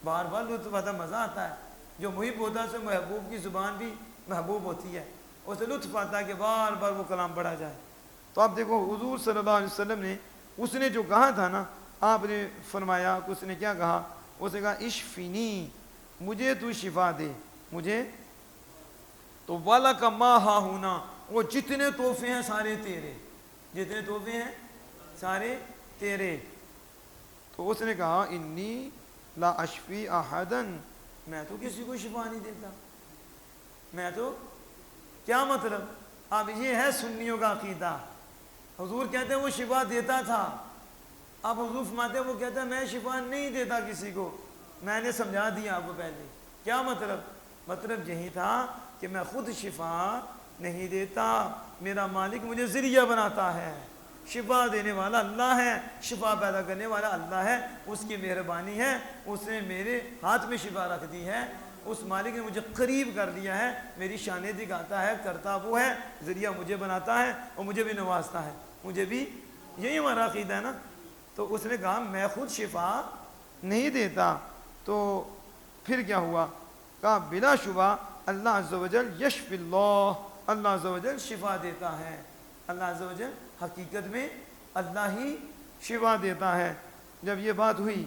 A: بار بار لطف آتا ہے، مزہ آتا ہے۔ جو محب ہوتا ہے اسے محبوب کی زبان بھی محبوب ہوتی ہے، اسے لطف آتا ہے کہ بار بار وہ کلام پڑھا جائے۔ تو آپ دیکھو حضور صلی اللہ علیہ وسلم نے اس نے جو کہا تھا نا، آپ نے فرمایا کہ اس نے کیا کہا؟ اس نے کہا اشفنی، مجھے تو شفا دے، مجھے۔ تو والا کا ماں ہا ہونا، وہ جتنے تحفے ہیں سارے تیرے، جتنے تحفے ہیں سارے تیرے۔ تو اس نے کہا انی لا اشفی احدن، میں تو کسی کو شفا نہیں دیتا، میں تو، کیا مطلب؟ اب یہ ہے سنیوں کا عقیدہ۔ حضور کہتے ہیں وہ شفا دیتا تھا، اب حضور فرماتے ہیں وہ کہتا ہے میں شفا نہیں دیتا کسی کو، میں نے سمجھا دیا آپ کو پہلے۔ کیا مطلب؟ مطلب یہی تھا کہ میں خود شفا نہیں دیتا، میرا مالک مجھے ذریعہ بناتا ہے، شفا دینے والا اللہ ہے، شفا پیدا کرنے والا اللہ ہے، اس کی مہربانی ہے، اس نے میرے ہاتھ میں شفا رکھ دی ہے، اس مالک نے مجھے قریب کر لیا ہے، میری شانیں دکھاتا ہے، کرتا وہ ہے، ذریعہ مجھے بناتا ہے اور مجھے بھی نوازتا ہے، مجھے بھی، یہی ہمارا عقیدہ ہے نا۔ تو اس نے کہا میں خود شفا نہیں دیتا۔ تو پھر کیا ہوا؟ کہا بلا شبہ اللہ عز و جل یشفی اللہ، اللہ عز و جل شفا دیتا ہے، اللہ عز و جل حقیقت میں اللہ ہی شفا دیتا ہے۔ جب یہ بات ہوئی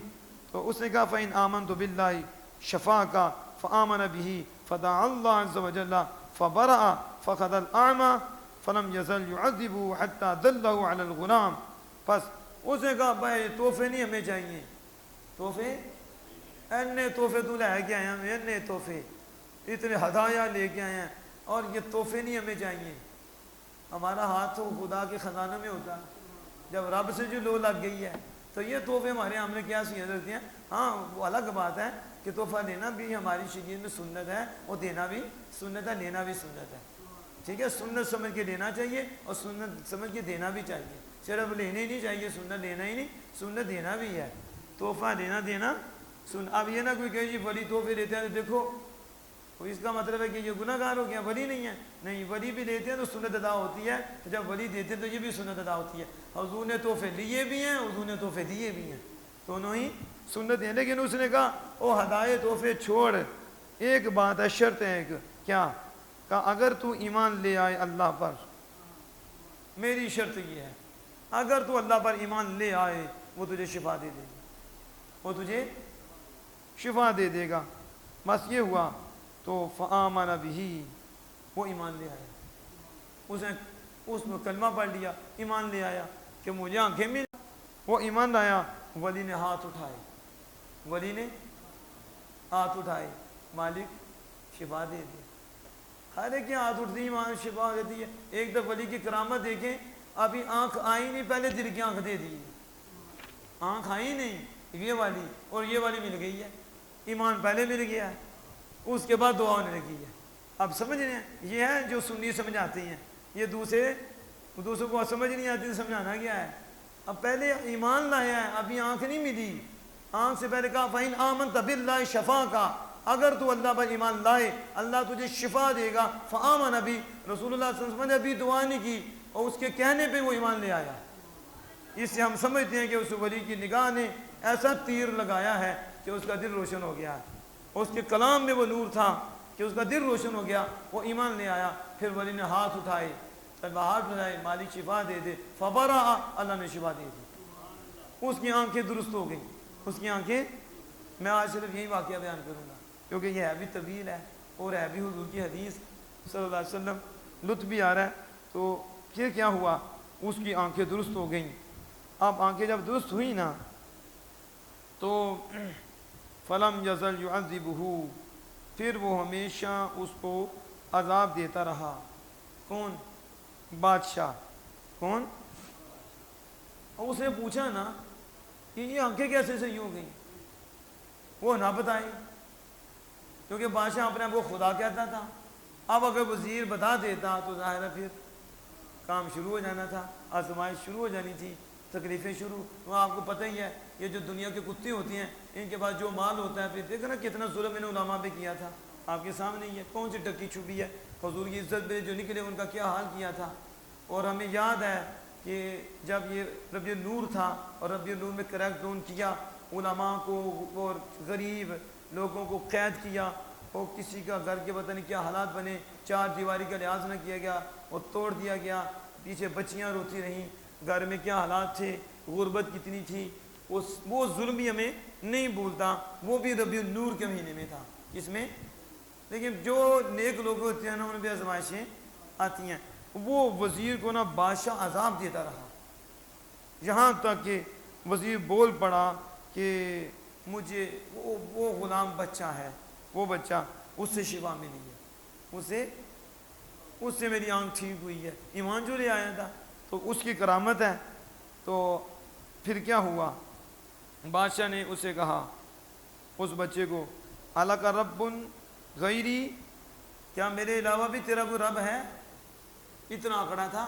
A: تو اس نے کہا فَإِنْ آمَنْتُ بِاللَّهِ شَفَاكَ فَآمَنَ بِهِ فَدَعَا اللَّهُ عَزَّ وَجَلَّ فَبَرَأَ فَأَخَذَ الْأَعْمَى فَلَمْ يَزَلْ يُعَذِّبُهُ حَتَّى دَلَّهُ عَلَى الْغُلَامِ۔ پس اس نے کہا بھائی تحفے نہیں ہمیں چاہیے، تحفے اتنے تحفے تو لے کے آئے ہیں، اتنے تحفے، اتنے ہدایہ لے کے آئے ہیں، اور یہ تحفے نہیں ہمیں چاہیے۔ ہمارا ہاتھ تو خدا کے خزانوں میں ہوتا ہے، جب رب سے جو لو لگ گئی ہے تو یہ تحفے ہمارے ہم نے کیا سیاست رکھتی ہیں۔ ہاں وہ الگ بات ہے کہ تحفہ لینا بھی ہماری شریعت میں سنت ہے، اور دینا بھی سنت ہے، لینا بھی سنت ہے، ٹھیک ہے۔ سنت سمجھ کے لینا چاہیے اور سنت سمجھ کے دینا بھی چاہیے، صرف لینا ہی نہیں چاہیے، سنت لینا ہی نہیں، سنت دینا بھی ہے، تحفہ لینا دینا سن۔ اب یہ نہ کوئی کہے جی ولی تحفے لیتے ہیں تو دیکھو تو اس کا مطلب ہے کہ یہ گناہ گار ہو گیا، ولی نہیں ہے، نہیں، ولی بھی لیتے ہیں تو سنت ادا ہوتی ہے، تو جب ولی دیتے ہیں تو یہ بھی سنت ادا ہوتی ہے۔ حضور نے تحفے لیے بھی ہیں، حضور نے تحفے دیے بھی ہیں، دونوں ہی سنت ہیں۔ لیکن اس نے کہا او ہدایت تحفے چھوڑ، ایک بات ہے، شرط ہے ایک، کیا؟ کہا اگر تو ایمان لے آئے اللہ پر، میری شرط یہ ہے اگر تو اللہ پر ایمان لے آئے وہ تجھے شفا دے دے گا، وہ تجھے شفا دے دے گا۔ بس یہ ہوا تو فآمن بہ، وہ ایمان لے آیا، اس نے کلمہ پڑھ لیا، ایمان لے آیا کہ مجھے آنکھیں مل، وہ ایمان لایا، ولی نے ہاتھ اٹھائے، ولی نے ہاتھ اٹھائے، مالک شفا دے دی۔ ہر ایک کی ہاتھ اٹھتی ایمان شفا ہو جاتی ہے۔ ایک دفعہ ولی کی کرامت دیکھیں، ابھی آنکھ آئی نہیں، پہلے دل کی آنکھ دے دی، آنکھ آئی نہیں یہ والی، اور یہ والی مل گئی ہے، ایمان پہلے مل گیا ہے، اس کے بعد دعا ہونے لگی ہے۔ اب سمجھ رہے ہیں، یہ ہے جو سنی سمجھاتے ہیں، یہ دوسروں کو سمجھ نہیں آتی، سمجھانا کیا ہے۔ اب پہلے ایمان لایا ہے، ابھی آنکھ نہیں ملی، آنکھ سے پہلے کہا فَإِنْ آمَنْتَ بِاللَّهِ شَفَاكَ، اگر تو اللہ پر ایمان لائے اللہ تجھے شفا دے گا۔ فآمن بھی رسول اللہ صلی اللہ علیہ وسلم نے ابھی دعا نہیں کی اور اس کے کہنے پہ وہ ایمان لے آیا۔ اس سے ہم سمجھتے ہیں کہ اس ولی کی نگاہ نے ایسا تیر لگایا ہے کہ اس کا دل روشن ہو گیا، اس کے کلام میں وہ نور تھا کہ اس کا دل روشن ہو گیا، وہ ایمان لے آیا۔ پھر ولی نے ہاتھ اٹھائے، ہاتھ اٹھائے، مالک شفا دے دے، فبرأ، اللہ نے شفا دے دی، اس کی آنکھیں درست ہو گئیں، اس کی آنکھیں۔ میں آج صرف یہی واقعہ بیان کروں گا کیونکہ یہ ہے بھی طویل ہے اور ہے بھی حضور کی حدیث صلی اللہ علیہ وسلم، لطف بھی آ رہا ہے۔ تو پھر کیا ہوا، اس کی آنکھیں درست ہو گئیں۔ اب آنکھیں جب درست ہوئی نا تو فلم یزل یعذبہ، پھر وہ ہمیشہ اس کو عذاب دیتا رہا۔ کون؟ بادشاہ۔ کون؟ اور اس نے پوچھا نا کہ یہ آنکھیں کیسے صحیح ہو گئیں، وہ نہ بتائی، کیونکہ بادشاہ اپنے آپ کو خدا کہتا تھا۔ اب اگر وزیر بتا دیتا تو ظاہر ہے پھر کام شروع ہو جانا تھا، آزمائش شروع ہو جانی تھی، تکلیفیں شروع۔ وہ آپ کو پتہ ہی ہے، یہ جو دنیا کے کتے ہوتی ہیں، ان کے پاس جو مال ہوتا ہے، پھر دیکھو نا کتنا ظلم انہوں نے علماء پہ کیا تھا، آپ کے سامنے ہی ہے، کون سی ٹکی چھپی ہے، حضور کی عزت پہ جو نکلے ان کا کیا حال کیا تھا۔ اور ہمیں یاد ہے کہ جب یہ ربیع النور تھا اور ربیع النور میں کریک ڈاؤن کیا، علماء کو اور غریب لوگوں کو قید کیا، اور کسی کا گھر کے پتہ نہیں کیا حالات بنے، چار دیواری کا لحاظ نہ کیا گیا اور توڑ دیا گیا، پیچھے بچیاں روتی رہیں، گھر میں کیا حالات تھے، غربت کتنی تھی، وہ ظلم بھی ہمیں نہیں بھولتا، وہ بھی ربیع النور کے مہینے میں تھا۔ اس میں لیکن جو نیک لوگ ہوتے ہیں نا ان پہ آزمائشیں آتی ہیں۔ وہ وزیر کو نا بادشاہ عذاب دیتا رہا، یہاں تک کہ وزیر بول پڑا کہ مجھے وہ غلام بچہ ہے، وہ بچہ، اس سے شفا ملی ہے، اس سے میری آنکھ ٹھیک ہوئی ہے، ایمان جو لے آیا تھا، تو اس کی کرامت ہے۔ تو پھر کیا ہوا، بادشاہ نے اسے کہا، اس بچے کو، الک رب غیری، کیا میرے علاوہ بھی تیرا کوئی رب ہے؟ اتنا آکڑا تھا،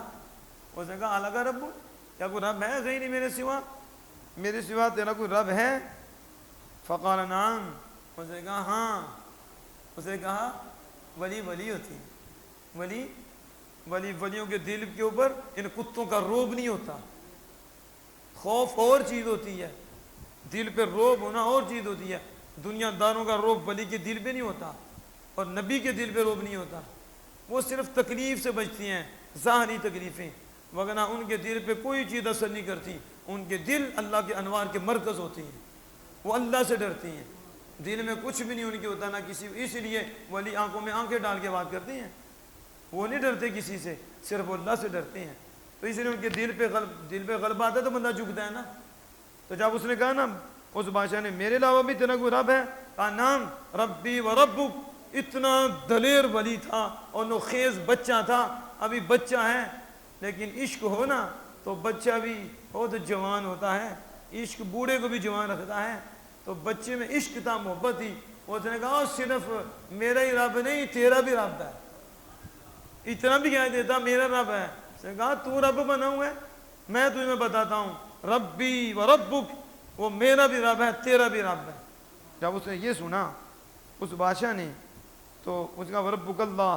A: اس نے کہا الک رب، کیا کوئی رب ہے غیری میرے سوا تیرا کوئی رب ہے؟ فقال نعم، اس نے کہا ہاں، اس نے کہا ولی ہوتی ہے، ولیوں کے دل کے اوپر ان کتوں کا روب نہیں ہوتا، خوف اور چیز ہوتی ہے، دل پہ روب ہونا اور چیز ہوتی ہے۔ دنیا داروں کا روب ولی کے دل پہ نہیں ہوتا اور نبی کے دل پہ روب نہیں ہوتا، وہ صرف تکلیف سے بچتی ہیں، ظاہری تکلیفیں، وگرنہ ان کے دل پہ کوئی چیز اثر نہیں کرتی، ان کے دل اللہ کے انوار کے مرکز ہوتے ہیں، وہ اللہ سے ڈرتے ہیں، دل میں کچھ بھی نہیں ان کے ہوتا، نہ کسی، اس لیے ولی آنکھوں میں آنکھیں ڈال کے بات کرتے ہیں، وہ نہیں ڈرتے کسی سے، صرف اللہ سے ڈرتے ہیں، تو اس لیے ان کے دل پہ غلبہ آتا ہے تو بندہ جھکتا ہے نا۔ تو جب اس نے کہا نا، اس بادشاہ نے، میرے علاوہ بھی تیرا کوئی رب ہے؟ کہا نام ربی و ربک، اتنا دلیر ولی تھا اور نوخیز بچہ تھا، ابھی بچہ ہے، لیکن عشق ہو نا تو بچہ بھی ہو تو جوان ہوتا ہے، عشق بوڑھے کو بھی جوان رکھتا ہے، تو بچے میں عشق تھا، محبت تھی۔ اس نے کہا صرف میرا ہی رب نہیں تیرا بھی رب ہے، اتنا بھی کہہ دیتا میرا رب ہے۔ اس نے کہا تو رب بنا ہوا ہے، میں تجھے بتاتا ہوں، ربی و ربک، وہ میرا بھی رب ہے تیرا بھی رب ہے۔ جب اس نے یہ سنا اس بادشاہ نے تو اس کا ربک اللہ،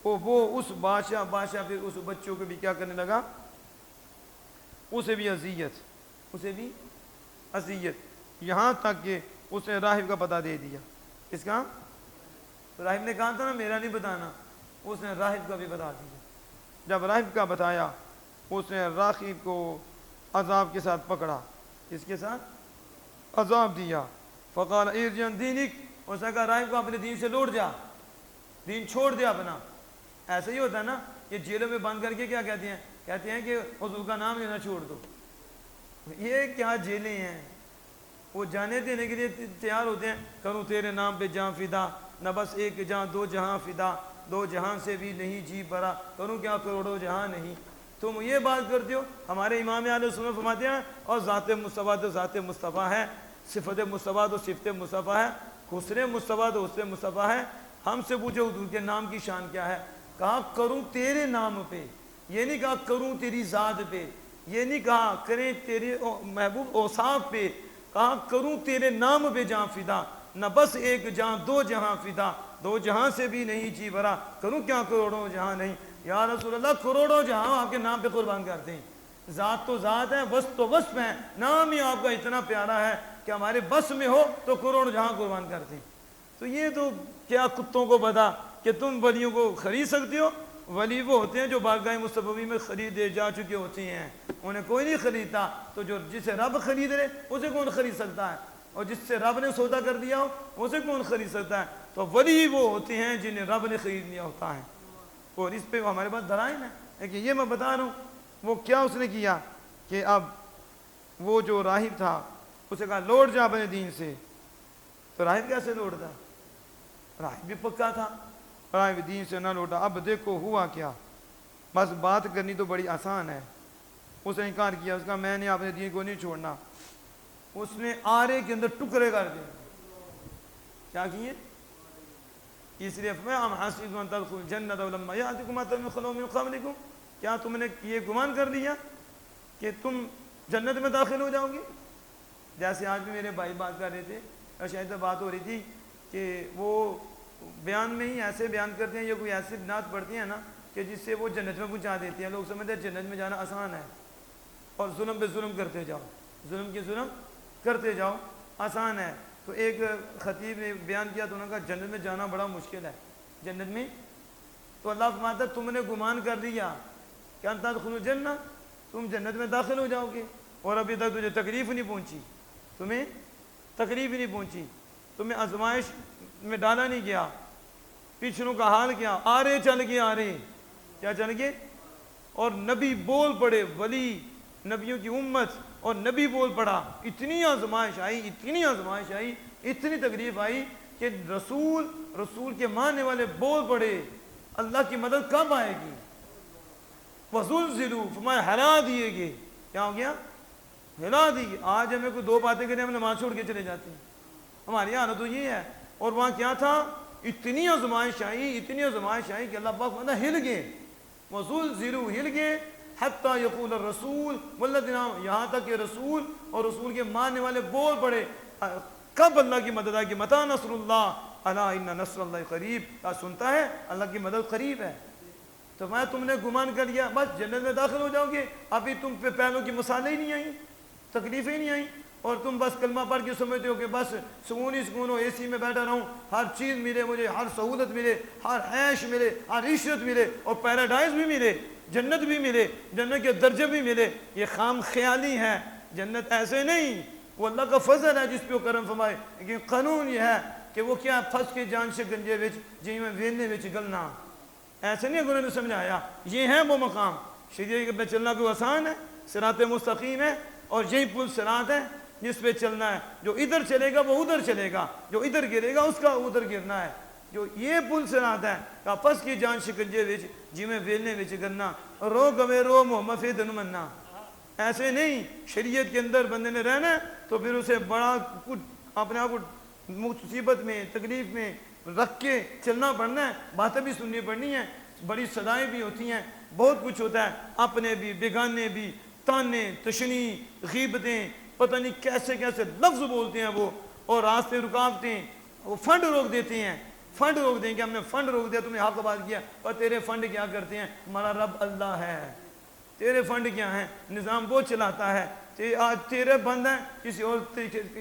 A: وہ اس بادشاہ پھر اس بچوں کو بھی کیا کرنے لگا، اسے بھی اذیت، یہاں تک کہ اس نے راہب کا پتہ دے دیا۔ اس کا راہب نے کہا تھا نا میرا نہیں بتانا، اس نے راہب کا بھی بتا دیا۔ جب راہب کا بتایا، اس نے راہب کو عذاب کے ساتھ پکڑا، اس کے ساتھ عذاب دیا۔ فقال ارجع عن دینک، اس نے کہا راہب کو اپنے دین سے لوٹ جا، دین چھوڑ دیا اپنا۔ ایسا ہی ہوتا ہے نا، یہ جیلوں میں بند کر کے کیا کہتے ہیں کہ حضور کا نام لینا چھوڑ دو، یہ کیا جیلیں ہیں، وہ جانے دینے کے لیے تیار ہوتے ہیں، کروں تیرے نام پہ جاں فدا، نہ بس ایک جہاں دو جہاں فدا، دو جہاں سے بھی نہیں جی بھرا، کروں کیا کروڑوں جہاں نہیں۔ تم یہ بات کرتے ہو، ہمارے امام اہل سنت فرماتے ہیں اور ذات مصطفیٰ تو ذات مصطفیٰ ہے، صفت مصطفیٰ تو صفت مصطفیٰ ہے، حسن مصطفیٰ تو حسن مصطفیٰ ہے۔ ہم سے پوچھو حضور کے نام کی شان کیا ہے، کہا کروں تیرے نام پہ، یہ نہیں کہا کروں تیری ذات پہ، یہ نہیں کہا کریں تیرے محبوب اوصاف پہ، کہا کروں تیرے نام پہ جہاں فدا، نہ بس ایک جہاں دو جہاں فدا، دو جہاں سے بھی نہیں جی بھرا، کروں کیا کروڑوں جہاں نہیں۔ یا رسول اللہ کروڑوں جہاں آپ کے نام پہ قربان کرتے ہیں، ذات تو ذات ہے، وصف تو وصف ہے، نام ہی آپ کا اتنا پیارا ہے کہ ہمارے بس میں ہو تو کروڑ جہاں قربان کرتے ہیں۔ تو یہ تو کیا کتوں کو بتا کہ تم ولیوں کو خرید سکتے ہو؟ ولی وہ ہوتے ہیں جو بارگاہ مصطفی میں خریدے جا چکے ہوتے ہیں، انہیں کوئی نہیں خریدتا، تو جو جسے رب خرید لے اسے کون خرید سکتا ہے، اور جس سے رب نے سودا کر دیا ہو اسے کون خرید سکتا ہے؟ تو ولی وہ ہوتے ہیں جنہیں رب نے خرید لیا ہوتا ہے، اور اس پہ ہمارے پاس دلائل ہے۔ لیکن یہ میں بتا رہا ہوں وہ کیا اس نے کیا کہ اب وہ جو راہب تھا اسے کہا لوٹ جا اپنے دین سے، تو راہب کیسے لوٹتا؟ راہب بھی پکا تھا، راہب دین سے نہ لوٹا۔ اب دیکھو ہوا کیا، بس بات کرنی تو بڑی آسان ہے، اس نے انکار کیا، اس کا میں نے اپنے دین کو نہیں چھوڑنا، اس نے آرے کے اندر ٹکڑے کر دیے۔ کیا کیے؟ اس لیے ام حسبتم ان تدخلوا الجنۃ ولما یأتکم مثل الذین خلوا من قبلکم، کیا تم نے یہ گمان کر لیا کہ تم جنت میں داخل ہو جاؤ گے؟ جیسے آج بھی میرے بھائی بات کر رہے تھے، اور شاید بات ہو رہی تھی کہ وہ بیان میں ہی ایسے بیان کرتے ہیں یا کوئی ایسی بنات پڑھتی ہیں نا کہ جس سے وہ جنت میں پہنچا دیتی ہیں، لوگ سمجھتے ہیں جنت میں جانا آسان ہے، اور ظلم پہ ظلم کرتے جاؤ، ظلم کے ظلم کرتے جاؤ، آسان ہے۔ تو ایک خطیب نے بیان کیا تو انہوں نے کہا جنت میں جانا بڑا مشکل ہے، جنت میں تو اللہ فرماتا ہے تم نے گمان کر لیا کہ ان تدخلوا الجنہ، تم جنت میں داخل ہو جاؤ گے، اور ابھی تک تجھے تکلیف نہیں پہنچی، تمہیں تکلیف نہیں پہنچی، تمہیں آزمائش میں ڈالا نہیں گیا، پچھلوں کا حال کیا، آرے چل گئے، آرے کیا چل گئے، اور نبی بول پڑے، ولی نبیوں کی امت اور نبی بول پڑا، اتنی آزمائش آئی، اتنی آزمائش آئی، اتنی تکلیف آئی کہ رسول کے ماننے والے بول پڑے اللہ کی مدد کب آئے گی؟ وَزُلْزِلُوا، فرمایا ہلا دیے گے، کیا ہو گیا؟ ہلا دیے گے۔ آج ہمیں کوئی دو باتیں کریں ہم نماز چھوڑ کے چلے جاتے ہیں، ہماری حالت تو یہ ہے، اور وہاں کیا تھا؟ اتنی آزمائش آئی، اتنی آزمائش آئی کہ اللہ پاک فرماتا ہل گئے، وَزُلْزِلُوا، ہل گئے، حتیٰ یقول الرسول والذین، یہاں تک کہ رسول اور رسول کے ماننے والے بول پڑے کب اللہ کی مدد آئے گی؟ متی نصر اللہ الا ان نصر اللہ قریب، کیا سنتا ہے اللہ کی مدد قریب ہے۔ تو میں تم نے گمان کر لیا بس جنت میں داخل ہو جاؤ گے، ابھی تم پہ پہلوں کی مثالیں ہی نہیں آئیں، تکلیفیں ہی نہیں آئیں، اور تم بس کلمہ پڑھ کے سمجھتے ہو کہ بس سکون ہی سکون ہو، اے سی میں بیٹھا رہوں، ہر چیز ملے مجھے، ہر سہولت ملے، ہر عیش ملے، ہر عشرت ملے، اور پیراڈائز بھی ملے، جنت بھی ملے، جنت کے درجے بھی ملے۔ یہ خام خیالی ہے، جنت ایسے نہیں، وہ اللہ کا فضل ہے جس پہ وہ کرم فرمائے، لیکن قانون یہ ہے کہ وہ کیا پھنس کے جان شکنجے وچ جی میں ویلنے وچ گلنا، ایسے نہیں انہوں نے سمجھایا، یہ ہے وہ مقام۔ شریعت پہ چلنا کوئی آسان ہے؟ صراط مستقیم ہے، اور یہی پل صراط ہے جس پہ چلنا ہے، جو ادھر چلے گا وہ ادھر چلے گا، جو ادھر گرے گا اس کا ادھر گرنا ہے، جو یہ پل صراط ہے کہ پس کی جان شکنجے وچ جی میں ویلنے وچ گلنا، رو گوے رو محمد فی دن مننا، ایسے نہیں۔ شریعت کے اندر بندے نے رہنا ہے تو پھر اسے بڑا کچھ اپنے آپ کو مصیبت میں تکلیف میں رکھ کے چلنا پڑنا ہے، باتیں بھی سننی پڑنی ہیں، بڑی صدائیں بھی ہوتی ہیں، بہت کچھ ہوتا ہے، اپنے بھی بیگانے بھی، تانے تشنی غیبتیں، پتہ نہیں کیسے کیسے لفظ بولتے ہیں وہ، اور راستے رکاوٹیں، وہ فنڈ روک دیتے ہیں، فنڈ روک دیں کہ ہم نے فنڈ روک دیا، تم نے حق بات کیا، اور تیرے فنڈ کیا کرتے ہیں؟ ہمارا رب اللہ ہے، تیرے فنڈ کیا ہیں؟ نظام وہ چلاتا ہے، آج تیرے بند ہیں، کسی اور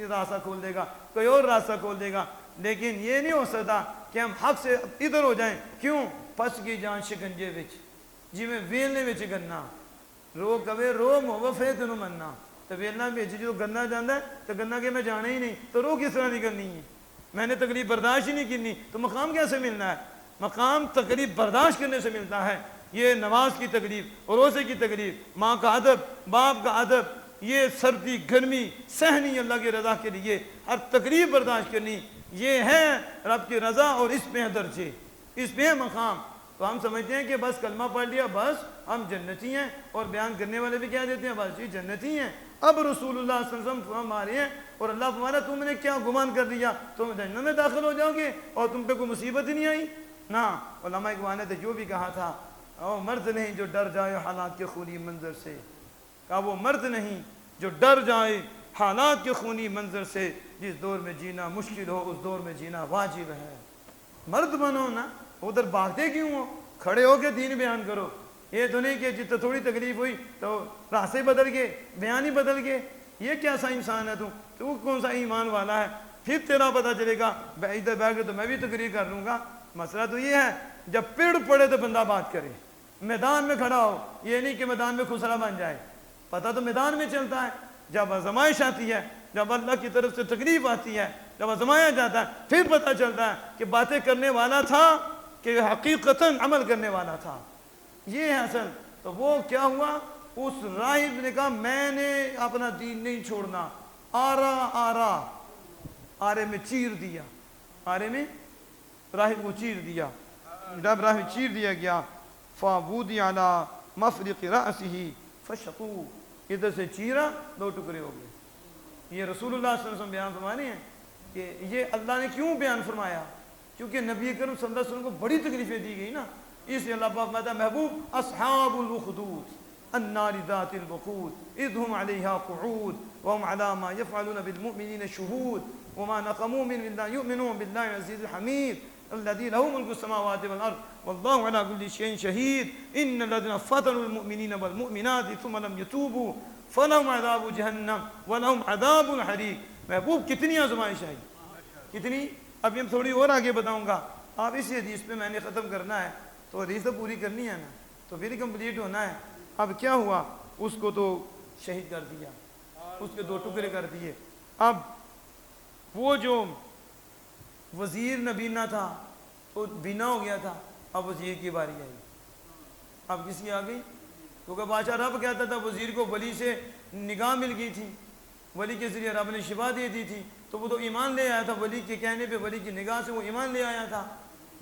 A: راستہ کھول دے گا، کوئی اور راستہ کھول دے گا، لیکن یہ نہیں ہو سکتا کہ ہم حق سے ادھر ہو جائیں۔ کیوں؟ پس کی جان شکنجے وچ جی میں ویلنے وچ گنا، رو کبے رو موفے تینوں مننا، تو ویلنا بھی جو گنا جانا ہے تو گنا کہ میں جانا ہی نہیں، تو رو کس طرح نہیں کرنی ہے؟ میں نے تکلیف برداشت ہی نہیں کرنی، تو مقام کیسے ملنا ہے؟ مقام تکلیف برداشت کرنے سے ملتا ہے۔ یہ نماز کی تکلیف، روزے کی تکلیف، ماں کا ادب، باپ کا ادب، یہ سردی گرمی سہنی اللہ کی رضا کے لیے، ہر تکلیف برداشت کرنی، یہ ہے رب کی رضا، اور اس پہ ہے درجے، اس پہ ہے مقام۔ تو ہم سمجھتے ہیں کہ بس کلمہ پڑھ لیا بس ہم جنتی ہیں، اور بیان کرنے والے بھی کہہ دیتے ہیں بس جی جنتی ہیں۔ اب رسول اللہ صلی اللہ علیہ وسلم فرما رہے ہیں، اور اللہ فرما، تم نے کیا گمان کر لیا تم جنت میں داخل ہو جاؤ گے اور تم پہ کوئی مصیبت ہی نہیں آئی؟ نہ، علماء اقبال نے جو بھی کہا تھا، وہ مرد نہیں جو ڈر جائے حالات کے خونی منظر سے، کہا وہ مرد نہیں جو ڈر جائے حالات کے خونی منظر سے، جس دور میں جینا مشکل ہو اس دور میں جینا واجب ہے۔ مرد بنو نا، ادھر بھاگتے کیوں ہو؟ کھڑے ہو کے دین بیان کرو۔ یہ تو نہیں کہ جتنا تھوڑی تکلیف ہوئی تو راستے بدل گئے، بیان ہی بدل گئے۔ یہ کیسا انسان ہے تو کون سا ایمان والا ہے؟ پھر تیرا پتہ چلے گا، ادھر بیٹھ کے تو میں بھی تقریر کر لوں گا۔ مسئلہ تو یہ ہے جب پیڑ پڑے تو بندہ بات کرے، میدان میں کھڑا ہو، یہ نہیں کہ میدان میں خسرہ بن جائے۔ پتہ تو میدان میں چلتا ہے، جب آزمائش آتی ہے، جب اللہ کی طرف سے تکلیف آتی ہے، جب آزمایا جاتا ہے، پھر پتہ چلتا ہے کہ باتیں کرنے والا تھا کہ حقیقتاً عمل کرنے والا تھا۔ یہ ہے اصل۔ تو وہ کیا ہوا، اس راہب نے کہا میں نے اپنا دین نہیں چھوڑنا، آرے میں چیر دیا، آرے میں راہب کو چیر دیا۔ جب راہب چیر دیا گیا، فَابُودِ عَلَى مَفْرِقِ رَأْسِهِ فَشَقُوا، ادھر سے چیرا، دو ٹکڑے ہو گئے۔ یہ رسول اللہ صلی اللہ علیہ وسلم بیان فرما رہے ہیں کہ یہ اللہ نے کیوں بیان فرمایا؟ کیونکہ نبی کریم صلی اللہ علیہ وسلم کو بڑی تکلیفیں دی گئی نا، اس لیے اللہ پاک فرماتا ہے محبوب اصحاب الخدود النار ذات الوقود اذ هم عليها قعود وهم على ما يفعلون بالمؤمنين شهود وما نقموا من الا يؤمنون بالله العزيز الحميد الذي له ملك السماوات والارض والله على كل شيء شهيد ان الذين فتنوا المؤمنين والمؤمنات ثم لم يتوبوا فلهم عذاب جهنم ولهم عذاب الحريق۔ محبوب کتنی آزمائش آئی، کتنی، اب میں تھوڑی اور آگے بتاؤں گا۔ آپ اسی حدیث پہ میں نے ختم کرنا ہے، تو حدیث تو پوری کرنی ہے نا، تو پھر کمپلیٹ ہونا ہے۔ اب کیا ہوا، اس کو تو شہید کر دیا، اس کے دو ٹکڑے کر دیے۔ اب وہ جو وزیر نبینا تھا وہ بینا ہو گیا تھا، اب وزیر کی باری آئی۔ اب کس کی آ گئی؟ کیونکہ بادشاہ رب کہتا تھا وزیر کو ولی سے نگاہ مل گئی تھی، ولی کے ذریعے رب نے شفا دے دی تھی، تو وہ تو ایمان لے آیا تھا، ولی کے کہنے پہ، ولی کی نگاہ سے وہ ایمان لے آیا تھا۔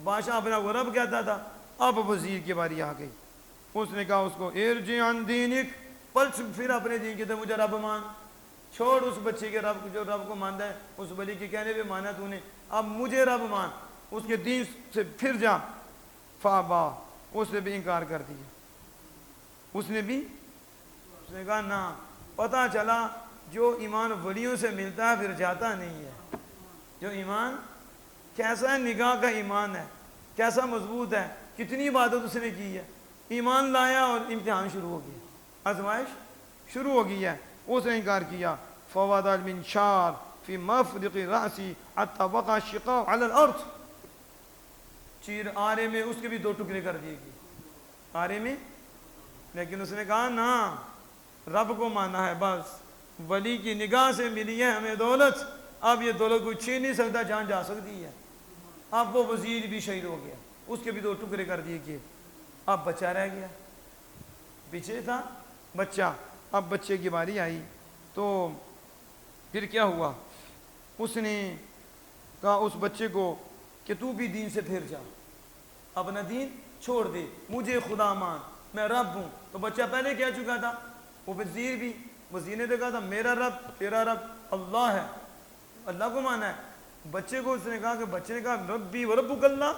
A: بادشاہ اپنا وہ رب کہتا تھا۔ اب وزیر کی باری آ گئی، اس نے کہا اس کو ارجع عن دینک، پلٹ پھر اپنے دین کی طرف، مجھے رب مان، چھوڑ اس بچے کے رب جو رب کو مانتا ہے، اس ولی کے کہنے پہ مانا تو نے، اب مجھے رب مان، اس کے دین سے پھر جا۔ فابا، اس نے بھی انکار کر دیا، اس نے کہا نہ۔ پتہ چلا جو ایمان ولیوں سے ملتا ہے پھر جاتا نہیں ہے، جو ایمان کیسا ہے، نگاہ کا ایمان ہے، کیسا مضبوط ہے، کتنی عبادت اس نے کی ہے، ایمان لایا اور امتحان شروع ہو گیا، آزمائش شروع ہو گئی ہے، اس نے انکار کیا۔ فواد المنشار فی مفرق رأسی حتی وقع الشقاء علی الارض، چیر آرے میں اس کے بھی دو ٹکڑے کر دیے گئے، آرے میں۔ لیکن اس نے کہا نا، رب کو مانا ہے بس، ولی کی نگاہ سے ملی ہے ہمیں دولت، اب یہ دولت کوئی چھین نہیں سکتا، جان جا سکتی ہے۔ اب وہ وزیر بھی شہید ہو گیا، اس کے بھی دو ٹکڑے کر دیے گئے۔ اب بچہ رہ گیا، پیچھے تھا بچہ، اب بچے کی باری آئی، تو پھر کیا ہوا، اس نے کہا اس بچے کو کہ تو بھی دین سے پھر جا، اپنا دین چھوڑ دے، مجھے خدا مان، میں رب ہوں۔ تو بچہ پہلے کہہ چکا تھا، وہ وزیر بھی، وزیر نے تو کہا تھا میرا رب تیرا رب اللہ ہے، اللہ کو مانا ہے۔ بچے کو اس نے کہا کہ بچے نے کہا ربی و ربک اللہ،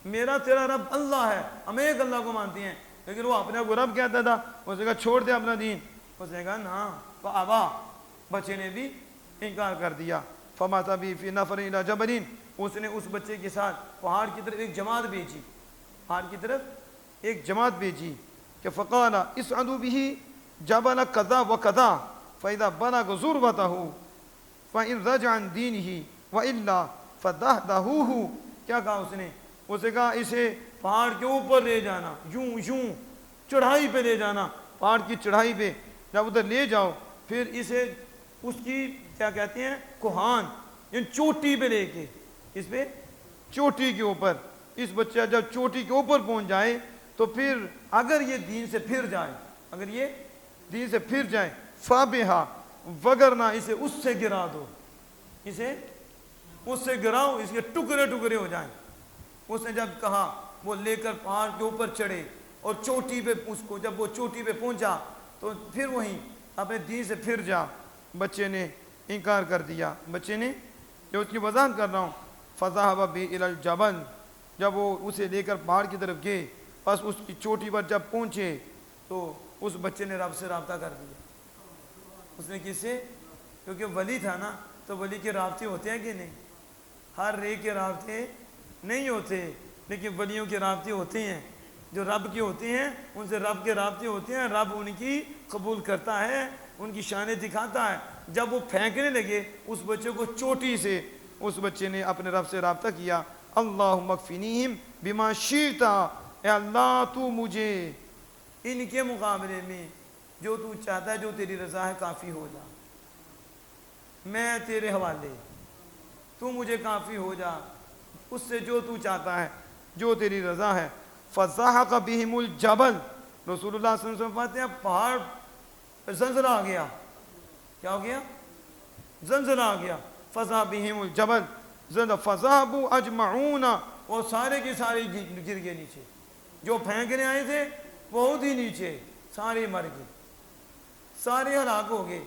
A: میرا تیرا رب اللہ ہے، ہم ایک اللہ کو مانتے ہیں، لیکن وہ اپنے کو رب کہتا تھا۔ اس نے کہا چھوڑ دے اپنا دین، اس نے کہا نا، فابا، بچے نے بھی انکار کر دیا۔ فمات بی فی نفر الی جبل، اس نے اس بچے کے ساتھ پہاڑ کی طرف ایک جماعت بھیجی، پہاڑ کی طرف ایک جماعت بھیجی کہ فقال اسعدوا به جبل کذا و کذا فاذا بلغ ذروته فان رجع عن دینه والا فدحدحوه۔ کیا کہا اس نے کہا اسے پہاڑ کے اوپر لے جانا، یوں چڑھائی پہ لے جانا، پہاڑ کی چڑھائی پہ جب ادھر لے جاؤ، پھر اسے اس کی کیا کہتے ہیں کوہان، یعنی چوٹی پہ لے کے، اس پہ چوٹی کے اوپر، اس بچہ جب چوٹی کے اوپر پہنچ جائے تو پھر اگر یہ دین سے پھر جائے، اگر یہ دین سے پھر جائے، فابہا وگرنہ اسے اس سے گرا دو، اسے اس سے گراؤ، اس کے ٹکڑے ٹکڑے ہو جائیں۔ اس نے جب کہا وہ لے کر پہاڑ کے اوپر چڑھے اور چوٹی پہ اس کو جب وہ چوٹی پہ پہنچا تو پھر وہیں اپنے دین سے پھر جا، بچے نے انکار کر دیا۔ بچے نے جو اس کی وضاحت کر رہا ہوں، فذهب به الى الجبل، جب وہ اسے لے کر پہاڑ کی طرف گئے، بس اس کی چوٹی پر جب پہنچے تو اس بچے نے رب سے رابطہ کر دیا۔ اس نے کس سے؟ کیونکہ ولی تھا نا، تو ولی کے رابطے ہوتے ہیں کہ نہیں؟ ہر ایک کے رابطے نہیں ہوتے، لیکن ولیوں کے رابطے ہوتے ہیں، جو رب کے ہوتے ہیں ان سے رب کے رابطے ہوتے ہیں، رب ان کی قبول کرتا ہے، ان کی شانیں دکھاتا ہے۔ جب وہ پھینکنے لگے اس بچے کو چوٹی سے، اس بچے نے اپنے رب سے رابطہ کیا، اللہم اکفنیہم بما شئت، اے اللہ تو مجھے ان کے مقابلے میں جو تو چاہتا ہے، جو تیری رضا ہے کافی ہو جا، میں تیرے حوالے، تو مجھے کافی ہو جا اس سے جو تو چاہتا ہے، جو تیری رضا ہے۔ فَزَحَقَ بِهِمُ الْجَبَلِ، رسول اللہ صلی اللہ علیہ وسلم فرماتے ہیں پہاڑ پہ زلزلہ آ گیا۔ کیا ہو گیا؟ زلزلہ آ گیا۔ فَزَحَقَ بِهِمُ الْجَبَلِ فَذَهَبُوا أَجْمَعُونَ، اور سارے کے سارے گر گئے نیچے، جو پھینکنے آئے تھے بہت ہی نیچے، سارے مر گئے، سارے ہلاک ہو گئے۔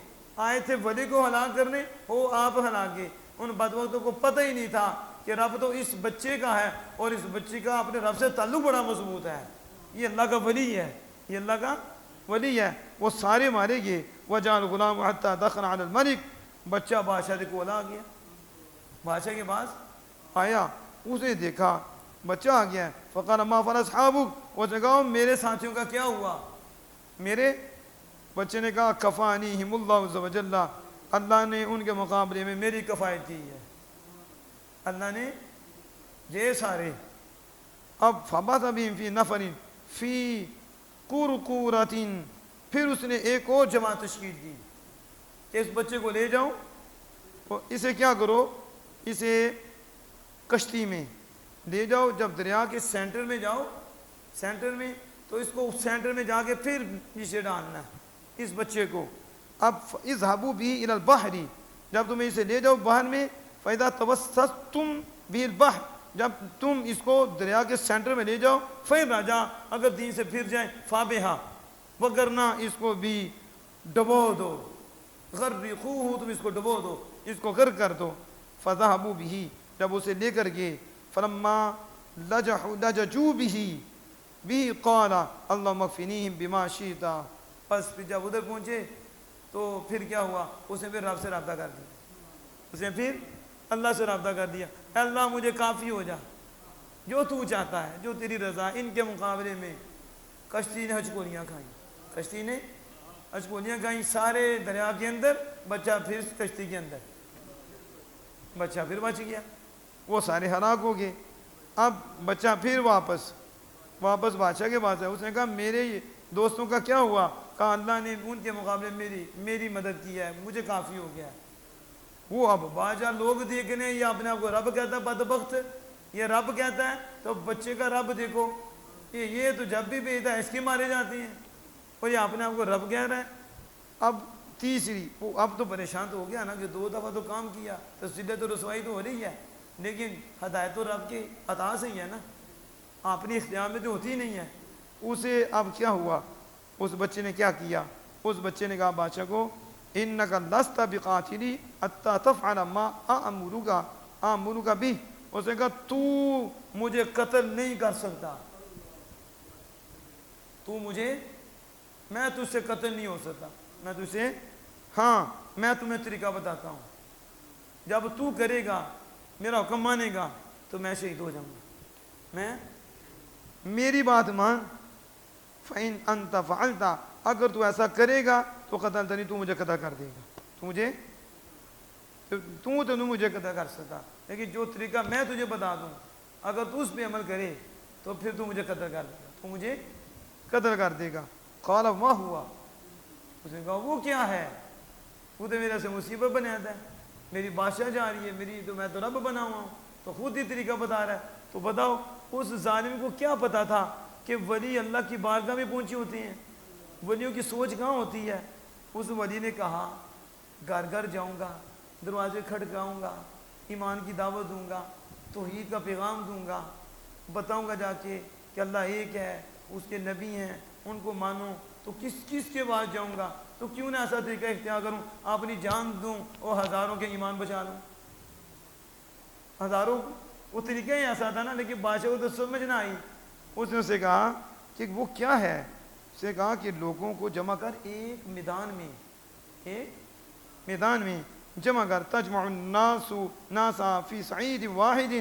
A: آئے تھے ولی کو ہلاک کرنے، وہ آپ ہلاک گئے۔ ان بدبختوں کو پتہ ہی نہیں تھا کہ رب تو اس بچے کا ہے، اور اس بچے کا اپنے رب سے تعلق بڑا مضبوط ہے، یہ اللہ کا ولی ہے، یہ اللہ کا ولی ہے۔ وہ سارے مارے گئے۔ وَجَعَ الْغُلَامُ حَتَّى دَخَلَ عَلَى الْمَلِكِ، بچہ بادشاہ کے کول آ گیا، بادشاہ کے پاس آیا، اس نے دیکھا بچہ آ گیا ہے۔ فَقَالَ مَا فَعَلَ أَصْحَابُكَ، وہ نے کہا میرے ساتھیوں کا کیا ہوا؟ میرے بچے نے کہا کفانیہم اللہ عز وجل، اللہ نے ان کے مقابلے میں میری کفایت کی ہے، اللہ نے یہ سارے۔ اب فَبَعَثَ بِهِمْ فِي نَفَرٍ فِي قُرْقُورَةٍ، پھر اس نے ایک اور جماعت تشکیل دی کہ اس بچے کو لے جاؤ اور اسے کیا کرو، اسے کشتی میں لے جاؤ، جب دریا کے سینٹر میں جاؤ، سینٹر میں، تو اس کو سینٹر میں جا کے پھر نیچے ڈالنا ہے اس بچے کو۔ اب اذهبوا به الى البحر، جب تم اسے لے جاؤ باہر میں، فاذا توسطتم به البحر، جب تم اس کو دریا کے سینٹر میں لے جاؤ، فَإِن رَجَعَ، اگر دین سے پھر جائیں، فَابِهَا، وگرنہ اس کو بھی ڈبو دو، غرقوہ، تم اس کو ڈبو دو، اس کو غرق کر دو۔ فَذَهَبُوا بِهِ، جب اسے لے کر گئے، فَلَمَّا لَجَجُوا بِهِ قَالَ اللَّهُمَّ اكْفِنِيهِمْ بِمَا شِئْتَ، بس پھر جب ادھر پہنچے تو پھر کیا ہوا، اس نے پھر رب سے رابطہ کر دیا، اس نے پھر اللہ سے رابطہ کر دیا، اے اللہ مجھے کافی ہو جا، جو تو چاہتا ہے، جو تیری رضا۔ ان کے مقابلے میں کشتی نے ہچکولیاں کھائیں، کشتی نے ہچکولیاں کھائیں، سارے دریا کے اندر، بچہ پھر کشتی کے اندر، بچہ پھر بچ گیا، وہ سارے ہلاک ہو گئے۔ اب بچہ پھر واپس بادشاہ کے پاس ہے، اس نے کہا میرے دوستوں کا کیا ہوا؟ کہا اللہ نے ان کے مقابلے میری مدد کی ہے، مجھے کافی ہو گیا ہے۔ وہ اب بادشاہ لوگ دیکھنے، یہ اپنے آپ کو رب کہتا ہے، بدبخت یہ رب کہتا ہے، تو بچے کا رب دیکھو، یہ تو جب بھی بھیجتا ہے اس کے مارے جاتے ہیں، اور یہ اپنے آپ کو رب کہہ رہا ہے۔ اب تیسری، وہ اب تو پریشان تو ہو گیا نا کہ 2 دفعہ تو کام کیا، تو ذلت و رسوائی تو ہو رہی ہے، لیکن ہدایت تو رب کے عطا سے ہی ہے نا، اپنی اختیار میں تو ہوتی ہی نہیں ہے۔ اسے اب کیا ہوا، اس بچے نے کیا کیا، اس بچے نے کہا بادشاہ کو انک لست بقاتلی حتی تفعل ما آمرک بھی، اس نے کہا تو مجھے قتل نہیں کر سکتا، تو مجھے، میں تجھ سے قتل نہیں ہو سکتا، میں تجھ سے، ہاں میں تمہیں طریقہ بتاتا ہوں، جب تو کرے گا میرا حکم مانے گا تو میں شہید ہو جاؤں گا، میں میری بات مان، فَإِنْ أَنْتَ فَعَلْتَ، اگر تو ایسا کرے گا تو قتل تنی، تو مجھے قتل کر دے گا، تو مجھے قتل کر سکتا، لیکن جو طریقہ میں تجھے بتا دوں اگر تو اس پہ عمل کرے تو پھر تو مجھے قتل کر دے گا، تو مجھے قتل کر دے گا۔ قال ما ہوا، اس نے کہا وہ کیا ہے، وہ تو میرے سے مصیبت بناتا ہے، میری بادشاہ جا رہی ہے، میری تو میں تو رب بنا ہوا ہوں، تو خود ہی طریقہ بتا رہا ہے، تو بتاؤ اس ظالم کو کیا پتا تھا کہ ولی اللہ کی بارگاہ میں پہنچی ہوتی ہیں، ولیوں کی سوچ کہاں ہوتی ہے، اس ولی نے کہا گھر گھر جاؤں گا، دروازے کھٹکاؤں گا، ایمان کی دعوت دوں گا، توحید کا پیغام دوں گا، بتاؤں گا جا کے کہ اللہ ایک ہے، اس کے نبی ہیں، ان کو مانو، تو کس کے بعد جاؤں گا؟ تو کیوں نہ ایسا طریقہ اختیار کروں اپنی جان دوں اور ہزاروں کے ایمان بچا لوں؟ ہزاروں، وہ طریقہ ہی ایسا تھا نا، لیکن بادشاہ کو تو سمجھ نہ آئی۔ اس نے اسے کہا کہ وہ کیا ہے؟ اس نے کہا کہ لوگوں کو جمع کر ایک میدان میں جمع کر، تجمع الناس ناسا فی صعید واحد،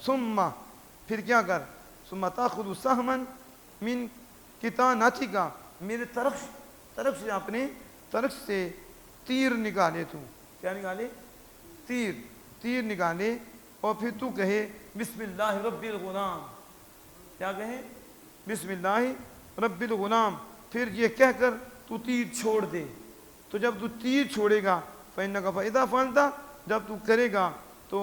A: ثم پھر کیا کر، ثم تاخذ سہما من کتانتک، میرے طرف سے اپنے طرف سے تیر نکالے، تو کیا نکالے؟ تیر نکالے، اور پھر تو کہے بسم اللہ رب الغلام، کیا کہے؟ بسم اللہ رب الغلام، پھر یہ کہہ کر تو تیر چھوڑ دے۔ تو جب تو تیر چھوڑے گا فَإِنَّكَ فَإِذَا فَعَلْتَ، جب تو کرے گا تو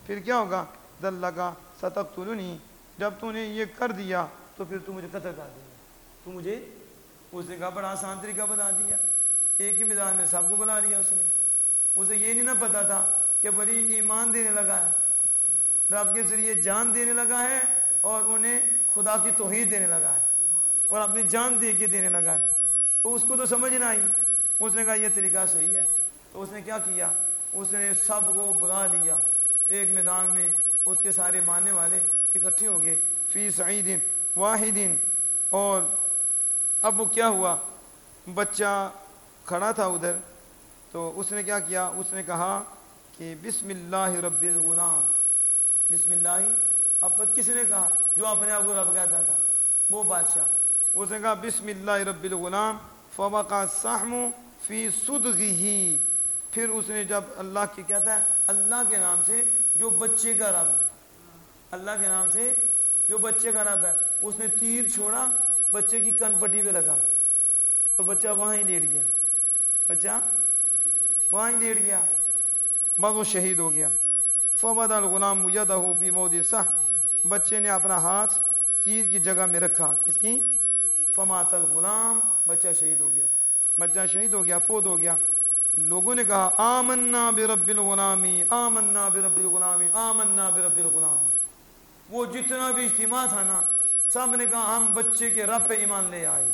A: پھر کیا ہوگا؟ دَلَّكَ سَتَقْتُلُنِي، جب تو نے یہ کر دیا تو پھر تو مجھے قتل کر دے گا، تو مجھے۔ اس نے کہا بڑا آسان طریقہ بتا دیا، ایک ہی میدان میں سب کو بلا لیا اس نے۔ اسے یہ نہیں نہ پتا تھا کہ بڑی ایمان دینے لگا ہے، رب کے ذریعے جان دینے لگا ہے، اور انہیں خدا کی توحید دینے لگا ہے، اور اپنی جان دے کے دینے لگا ہے۔ تو اس کو تو سمجھ نہ آئی، اس نے کہا یہ طریقہ صحیح ہے۔ تو اس نے کیا کیا؟ اس نے سب کو بلا لیا ایک میدان میں، اس کے سارے ماننے والے اکٹھے ہو گئے فی صعید واحد۔ اور اب وہ کیا ہوا، بچہ کھڑا تھا ادھر، تو اس نے کیا کیا؟ اس نے کہا کہ بسم اللہ رب الغلام، بسم اللہ، اب کس نے کہا؟ جو اپنے آپ کو رب کہتا تھا، وہ بادشاہ۔ اس نے کہا بسم اللہ رب الغلام، فوقع السہم فی صدغہ، پھر اس نے جب اللہ کی کہتا ہے اللہ کے نام سے جو بچے کا رب ہے، اللہ کے نام سے جو بچے کا رب ہے، اس نے تیر چھوڑا، بچے کی کن پٹی پہ لگا، اور بچہ وہاں ہی لیٹ گیا، بچہ وہاں ہی لیٹ گیا، بس وہ شہید ہو گیا۔ فوضع الغلام یدہ فی موضع السہم، بچے نے اپنا ہاتھ تیر کی جگہ میں رکھا، کس کی؟ فمات الغلام، بچہ شہید ہو گیا، بچہ شہید ہو گیا، فوت ہو گیا۔ لوگوں نے کہا آمنا برب الغلام، آمنا برب الغلام، آمنا برب الغلام۔ وہ جتنا بھی اجتماع تھا نا، سب نے کہا ہم بچے کے رب پہ ایمان لے آئے،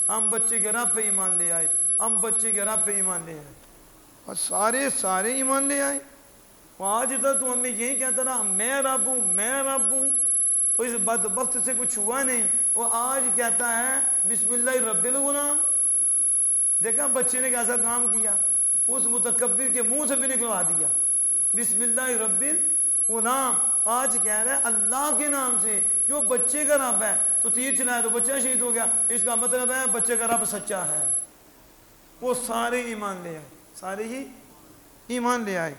A: ہم بچے کے رب پہ ایمان لے آئے، ہم بچے کے رب پہ ایمان لے آئے، اور سارے ایمان لے آئے۔ آج تک تو ہمیں یہی کہتا رہا میں رب ہوں، میں رب ہوں، تو اس بدبخت سے کچھ ہوا نہیں، وہ آج کہتا ہے بسم اللہ رب الغلام۔ دیکھا بچے نے کیسا کام کیا، اس متکبر کے منہ سے بھی نکلوا دیا بسم اللہ رب الغلام۔ آج کہہ رہا ہے اللہ کے نام سے جو بچے کا رب ہے، تو تیر چلایا تو بچہ شہید ہو گیا، اس کا مطلب ہے بچے کا رب سچا ہے۔ وہ سارے ایمان لے آئے، سارے ہی ایمان لے آئے۔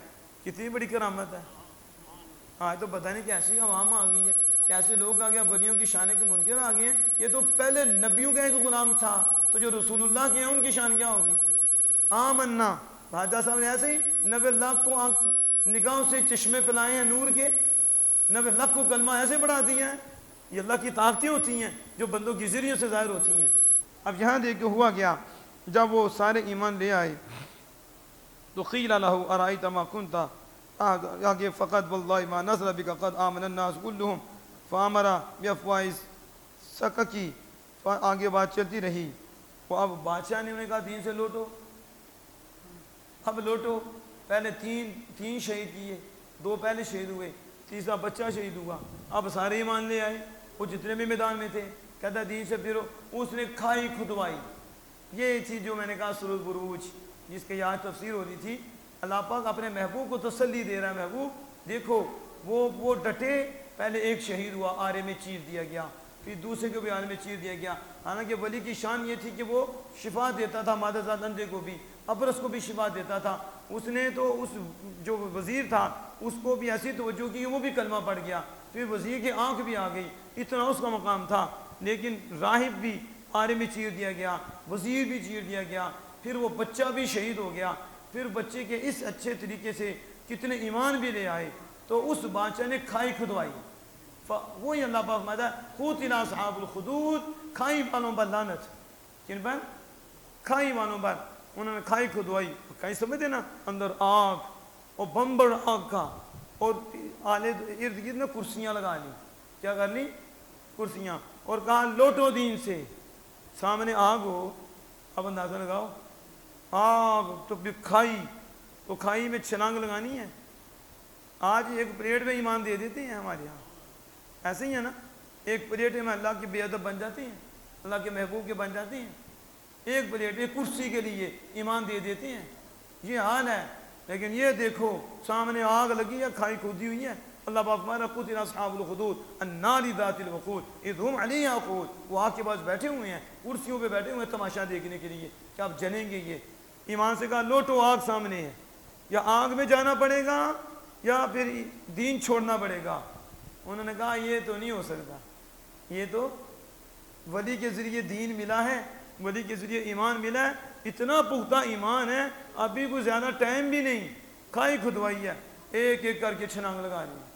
A: کتنی بڑی کرامت ہے۔ آج تو پتہ نہیں کیسی عوام آ گئی ہے، کیسے لوگ آ گیا، بلیوں کی شان کے منکر آ گئے ہیں۔ یہ تو پہلے نبیوں کا ایک غلام تھا، تو جو رسول اللہ کے ہیں ان کی شان کیا ہوگی؟ آمنا، بادشاہ صاحب نے ایسے ہی 90 لاکھ کو نگاہوں سے چشمے پلائے ہیں نور کے، 90 لاکھ کو کلمہ ایسے بڑھا دیا ہے۔ یہ اللہ کی طاقتیں ہوتی ہیں جو بندوں کی ذریعے سے ظاہر ہوتی ہیں۔ اب یہاں دیکھ ہوا گیا، جب وہ سارے ایمان لے آئے تو قیل لہ ارأیت ما کنت، آگے فقط واللہ ما نزل بک قد آمن الناس کلہم فامر بافواہ سککی، آگے بات چلتی رہی۔ وہ اب بادشاہ نے انہیں کہا دین سے لوٹو، اب لوٹو۔ پہلے تین شہید کیے، 2 پہلے شہید ہوئے، تیسرا بچہ شہید ہوا، اب سارے ایمان لے آئے، وہ جتنے بھی میدان میں تھے، کہتا دین سے پھرو۔ اس نے کھائی کھدوائی، یہ تھی جو میں نے کہا سورۃ البروج، جس کے یہاں تفسیر ہو رہی تھی۔ اللہ پاک اپنے محبوب کو تسلی دے رہا ہے، محبوب دیکھو وہ ڈٹے، پہلے ایک شہید ہوا، آرے میں چیر دیا گیا، پھر دوسرے کو بھی آرے میں چیر دیا گیا۔ حالانکہ ولی کی شان یہ تھی کہ وہ شفا دیتا تھا، مادہ زاد اندھے کو بھی، ابرص کو بھی شفا دیتا تھا۔ اس نے تو اس جو وزیر تھا اس کو بھی ایسی توجہ کی، وہ بھی کلمہ پڑھ گیا، پھر وزیر کی آنکھ بھی آ گئی، اتنا اس کا مقام تھا۔ لیکن راہب بھی آرے میں چیر دیا گیا، وزیر بھی چیر دیا گیا، پھر وہ بچہ بھی شہید ہو گیا۔ پھر بچے کے اس اچھے طریقے سے کتنے ایمان بھی لے آئے، تو اس بادشاہ نے کھائی کھدوائی۔ وہی اللہ پاک فرماتا ہے قُتِلَ أَصْحَابُ الْأُخْدُودِ، کھائی والوں پر لعنت۔ کن پر؟ کھائی والوں پر۔ انہوں نے کھائی کھدوائی، کہیں سمجھتے نا اندر آگ اور بمبڑ آگ کا، اور آلے ارد گرد میں کرسیاں لگا لی، کیا کر لی؟ کرسیاں، اور کہا لوٹو دین سے، سامنے آگ ہو، اب اندازہ لگاؤ آگ تو کھائی، تو کھائی میں چھلانگ لگانی ہے؟ آج ایک پلیٹ میں ایمان دے دیتے ہیں ہمارے یہاں، ایسے ہی ہے نا، ایک پلیٹ میں اللہ کے بے ادب بن جاتے ہیں، اللہ کے محبوب کے بن جاتے ہیں، ایک پلیٹ ایک کرسی کے لیے ایمان دے دیتے ہیں، یہ حال ہے۔ لیکن یہ دیکھو سامنے آگ لگی ہے، کھائی کھودی ہوئی ہے، اللہ پاک فرمایا قتل اصحاب الخدود النار ذات الوقود اذ هم علیہا قعود، وہ آگ کے پاس بیٹھے ہوئے ہیں، کرسیوں پہ بیٹھے ہوئے ہیں تماشا دیکھنے کے لیے کہ اب جلیں گے یہ۔ ایمان سے کہا لوٹو آگ سامنے ہے، یا آگ میں جانا پڑے گا یا پھر دین چھوڑنا پڑے گا۔ انہوں نے کہا یہ تو نہیں ہو سکتا، یہ تو ولی کے ذریعے دین ملا ہے، ولی کے ذریعے ایمان ملا ہے، اتنا پختہ ایمان ہے، ابھی کوئی زیادہ ٹائم بھی نہیں، کھائی کھدوائی ہے، ایک ایک کر کے چھلانگ لگا رہے ہیں،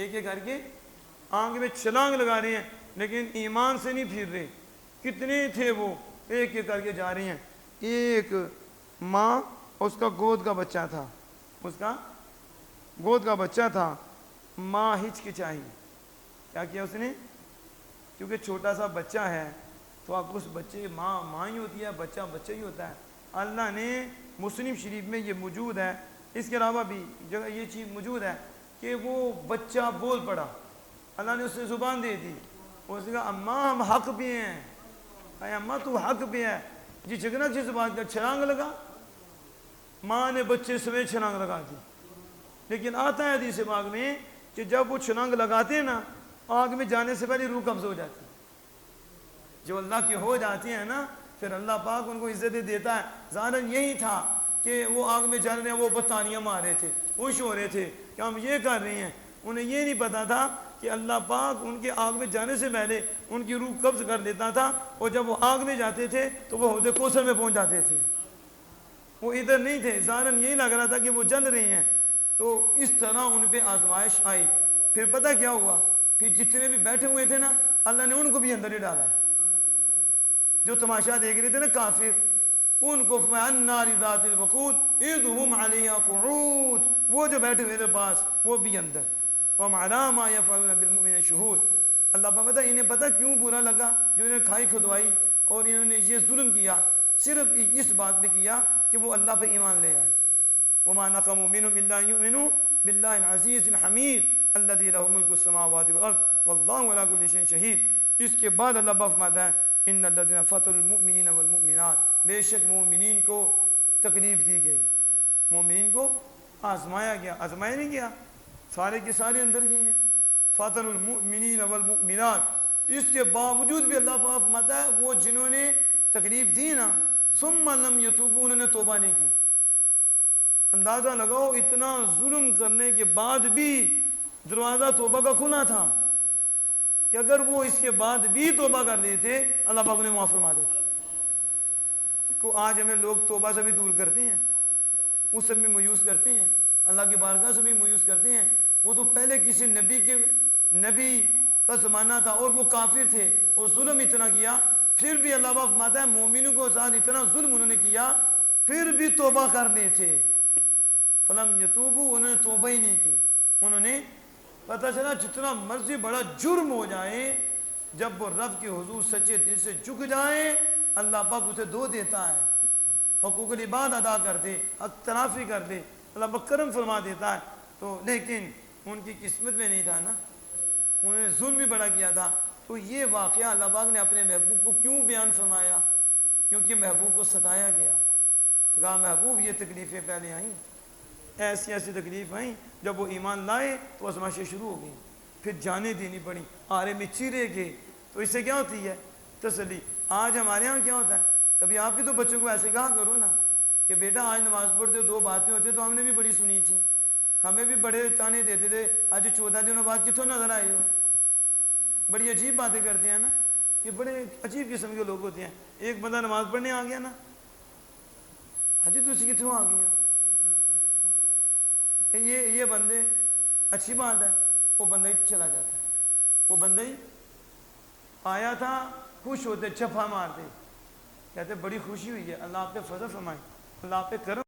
A: ایک ایک کر کے آگ میں چھلانگ لگا رہے ہیں، لیکن ایمان سے نہیں پھر رہے۔ کتنے تھے وہ، ایک ایک کر کے جا رہے ہیں۔ ایک ماں، اس کا گود کا بچہ تھا، اس کا گود کا بچہ تھا، ماں ہچکچائی، کیا کیا اس نے؟ کیونکہ چھوٹا سا بچہ ہے تو آپ اس بچے، ماں ہی ہوتی ہے، بچہ بچہ ہی ہوتا ہے۔ اللہ نے مسلم شریف میں یہ موجود ہے، اس کے علاوہ بھی جگہ یہ چیز موجود ہے کہ وہ بچہ بول پڑا، اللہ نے اس سے زبان دے دی، اس نے کہا اماں ہم حق پہ ہیں، اے اماں تو حق پہ ہے، جی جگنا جس بات کا چھلانگ لگا، ماں نے بچے سمیت چھلانگ لگا دی۔ لیکن آتا ہے حدیث پاک میں کہ جب وہ چھلانگ لگاتے ہیں نا، آگ میں جانے سے پہلے روح قبض ہو جاتی ہے، جو اللہ کے ہو جاتے ہیں نا پھر اللہ پاک ان کو عزت دیتا ہے۔ ظاہر یہی تھا کہ وہ آگ میں جل رہے ہیں، وہ بطانیاں مار رہے تھے، خوش ہو رہے تھے کہ ہم یہ کر رہے ہیں، انہیں یہ نہیں پتا تھا کہ اللہ پاک ان کے آگ میں جانے سے پہلے ان کی روح قبض کر لیتا تھا، اور جب وہ آگ میں جاتے تھے تو وہ حوض کوثر میں پہنچ جاتے تھے، وہ ادھر نہیں تھے، ظاہر یہی لگ رہا تھا کہ وہ جل رہے ہیں۔ تو اس طرح ان پہ آزمائش آئی، پھر پتہ کیا ہوا، پھر جتنے بھی بیٹھے ہوئے تھے نا اللہ نے ان کو بھی اندر ہی ڈالا، جو تماشا دیکھ رہے تھے نا کافر، ان کو فرمایا النار ذات الوقود اذ هم علیہا قعود، وہ جو بیٹھے ہوئے تھے پاس وہ بھی اندر، وهم علی ما یفعلون بالمؤمنین شہود۔ اللہ پاک بتا انہیں پتہ کیوں برا لگا جو انہیں کھائی کھدوائی اور انہوں نے یہ ظلم کیا، صرف اس بات پہ کیا کہ وہ اللہ پہ ایمان لے آئے۔ وما نقموا منهم الا ان يؤمنوا بالله العزيز الحميد الذي له ملك السماوات والارض والله على كل شيء شهيد۔ اس کے بعد اللہ پاک فرماتا ہے ان الذين فتنوا المؤمنين والمؤمنات، بے شک مومنین کو تکلیف دی گئی، مومنین کو آزمایا گیا، آزمایا نہیں گیا، سارے کے سارے اندر گئے ہیں۔ فتنوا المؤمنین والمؤمنات، اس کے باوجود بھی اللہ پاک فرماتا ہے وہ جنہوں نے تکلیف دی نا ثم لم يتوبوا، انہوں نے توبہ نہیں کی۔ اندازہ لگاؤ اتنا ظلم کرنے کے بعد بھی دروازہ توبہ کا کھلا تھا، کہ اگر وہ اس کے بعد بھی توبہ کر لیتے اللہ پاک انہیں معاف فرما دیتا۔ کو آج ہمیں لوگ توبہ سے بھی دور کرتے ہیں، اس سے بھی مایوس کرتے ہیں، اللہ کی بارگاہ سے بھی مایوس کرتے ہیں۔ وہ تو پہلے کسی نبی کا زمانہ تھا اور وہ کافر تھے اور ظلم اتنا کیا، پھر بھی اللہ پاک فرماتا ہے مومنوں کو ساتھ اتنا ظلم انہوں نے کیا پھر بھی توبہ کر لیتے، فلم یتوبوا، انہوں نے توبہ ہی نہیں کی۔ انہوں نے پتہ چلا جتنا مرضی بڑا جرم ہو جائے، جب وہ رب کے حضور سچے دل سے جھک جائے اللہ پاک اسے دو دیتا ہے، حقوق العباد ادا کر دے، حق تلافی کر دے، اللہ پاک کرم فرما دیتا ہے۔ تو لیکن ان کی قسمت میں نہیں تھا نا، انہوں نے ظلم بھی بڑا کیا تھا۔ تو یہ واقعہ اللہ پاک نے اپنے محبوب کو کیوں بیان فرمایا؟ کیونکہ محبوب کو ستایا گیا، تو کہا محبوب یہ تکلیفیں پہلے آئیں، ایسی ایسی تکلیف آئیں، جب وہ ایمان لائے تو آزمائشیں شروع ہو گئیں، پھر جانیں دینی پڑیں، آرے میں چیرے گئے، تو اس سے کیا ہوتی ہے؟ تسلی۔ آج ہمارے ہاں کیا ہوتا ہے، کبھی آپ بھی تو بچوں کو ایسے کہا کرو نا کہ بیٹا آج نماز پڑھتے ہو، دو باتیں ہوتی ہیں، تو ہم نے بھی بڑی سنی تھی، ہمیں بھی بڑے تانے دیتے تھے، آج 14 دنوں بعد کتوں نظر آئے ہو، بڑی عجیب باتیں کرتے ہیں نا، یہ بڑے عجیب قسم کے لوگ ہوتے ہیں۔ ایک بندہ نماز پڑھنے آ گیا نا، حجی تو اسی کتوں آ گیا، یہ بندے اچھی بات ہے، وہ بندہ ہی چلا جاتا ہے، وہ بندہ ہی آیا تھا خوش ہوتے چھپا مارتے، کہتے بڑی خوشی ہوئی ہے، اللہ آپ پہ فضل فرمائے، اللہ آپ پہ کرم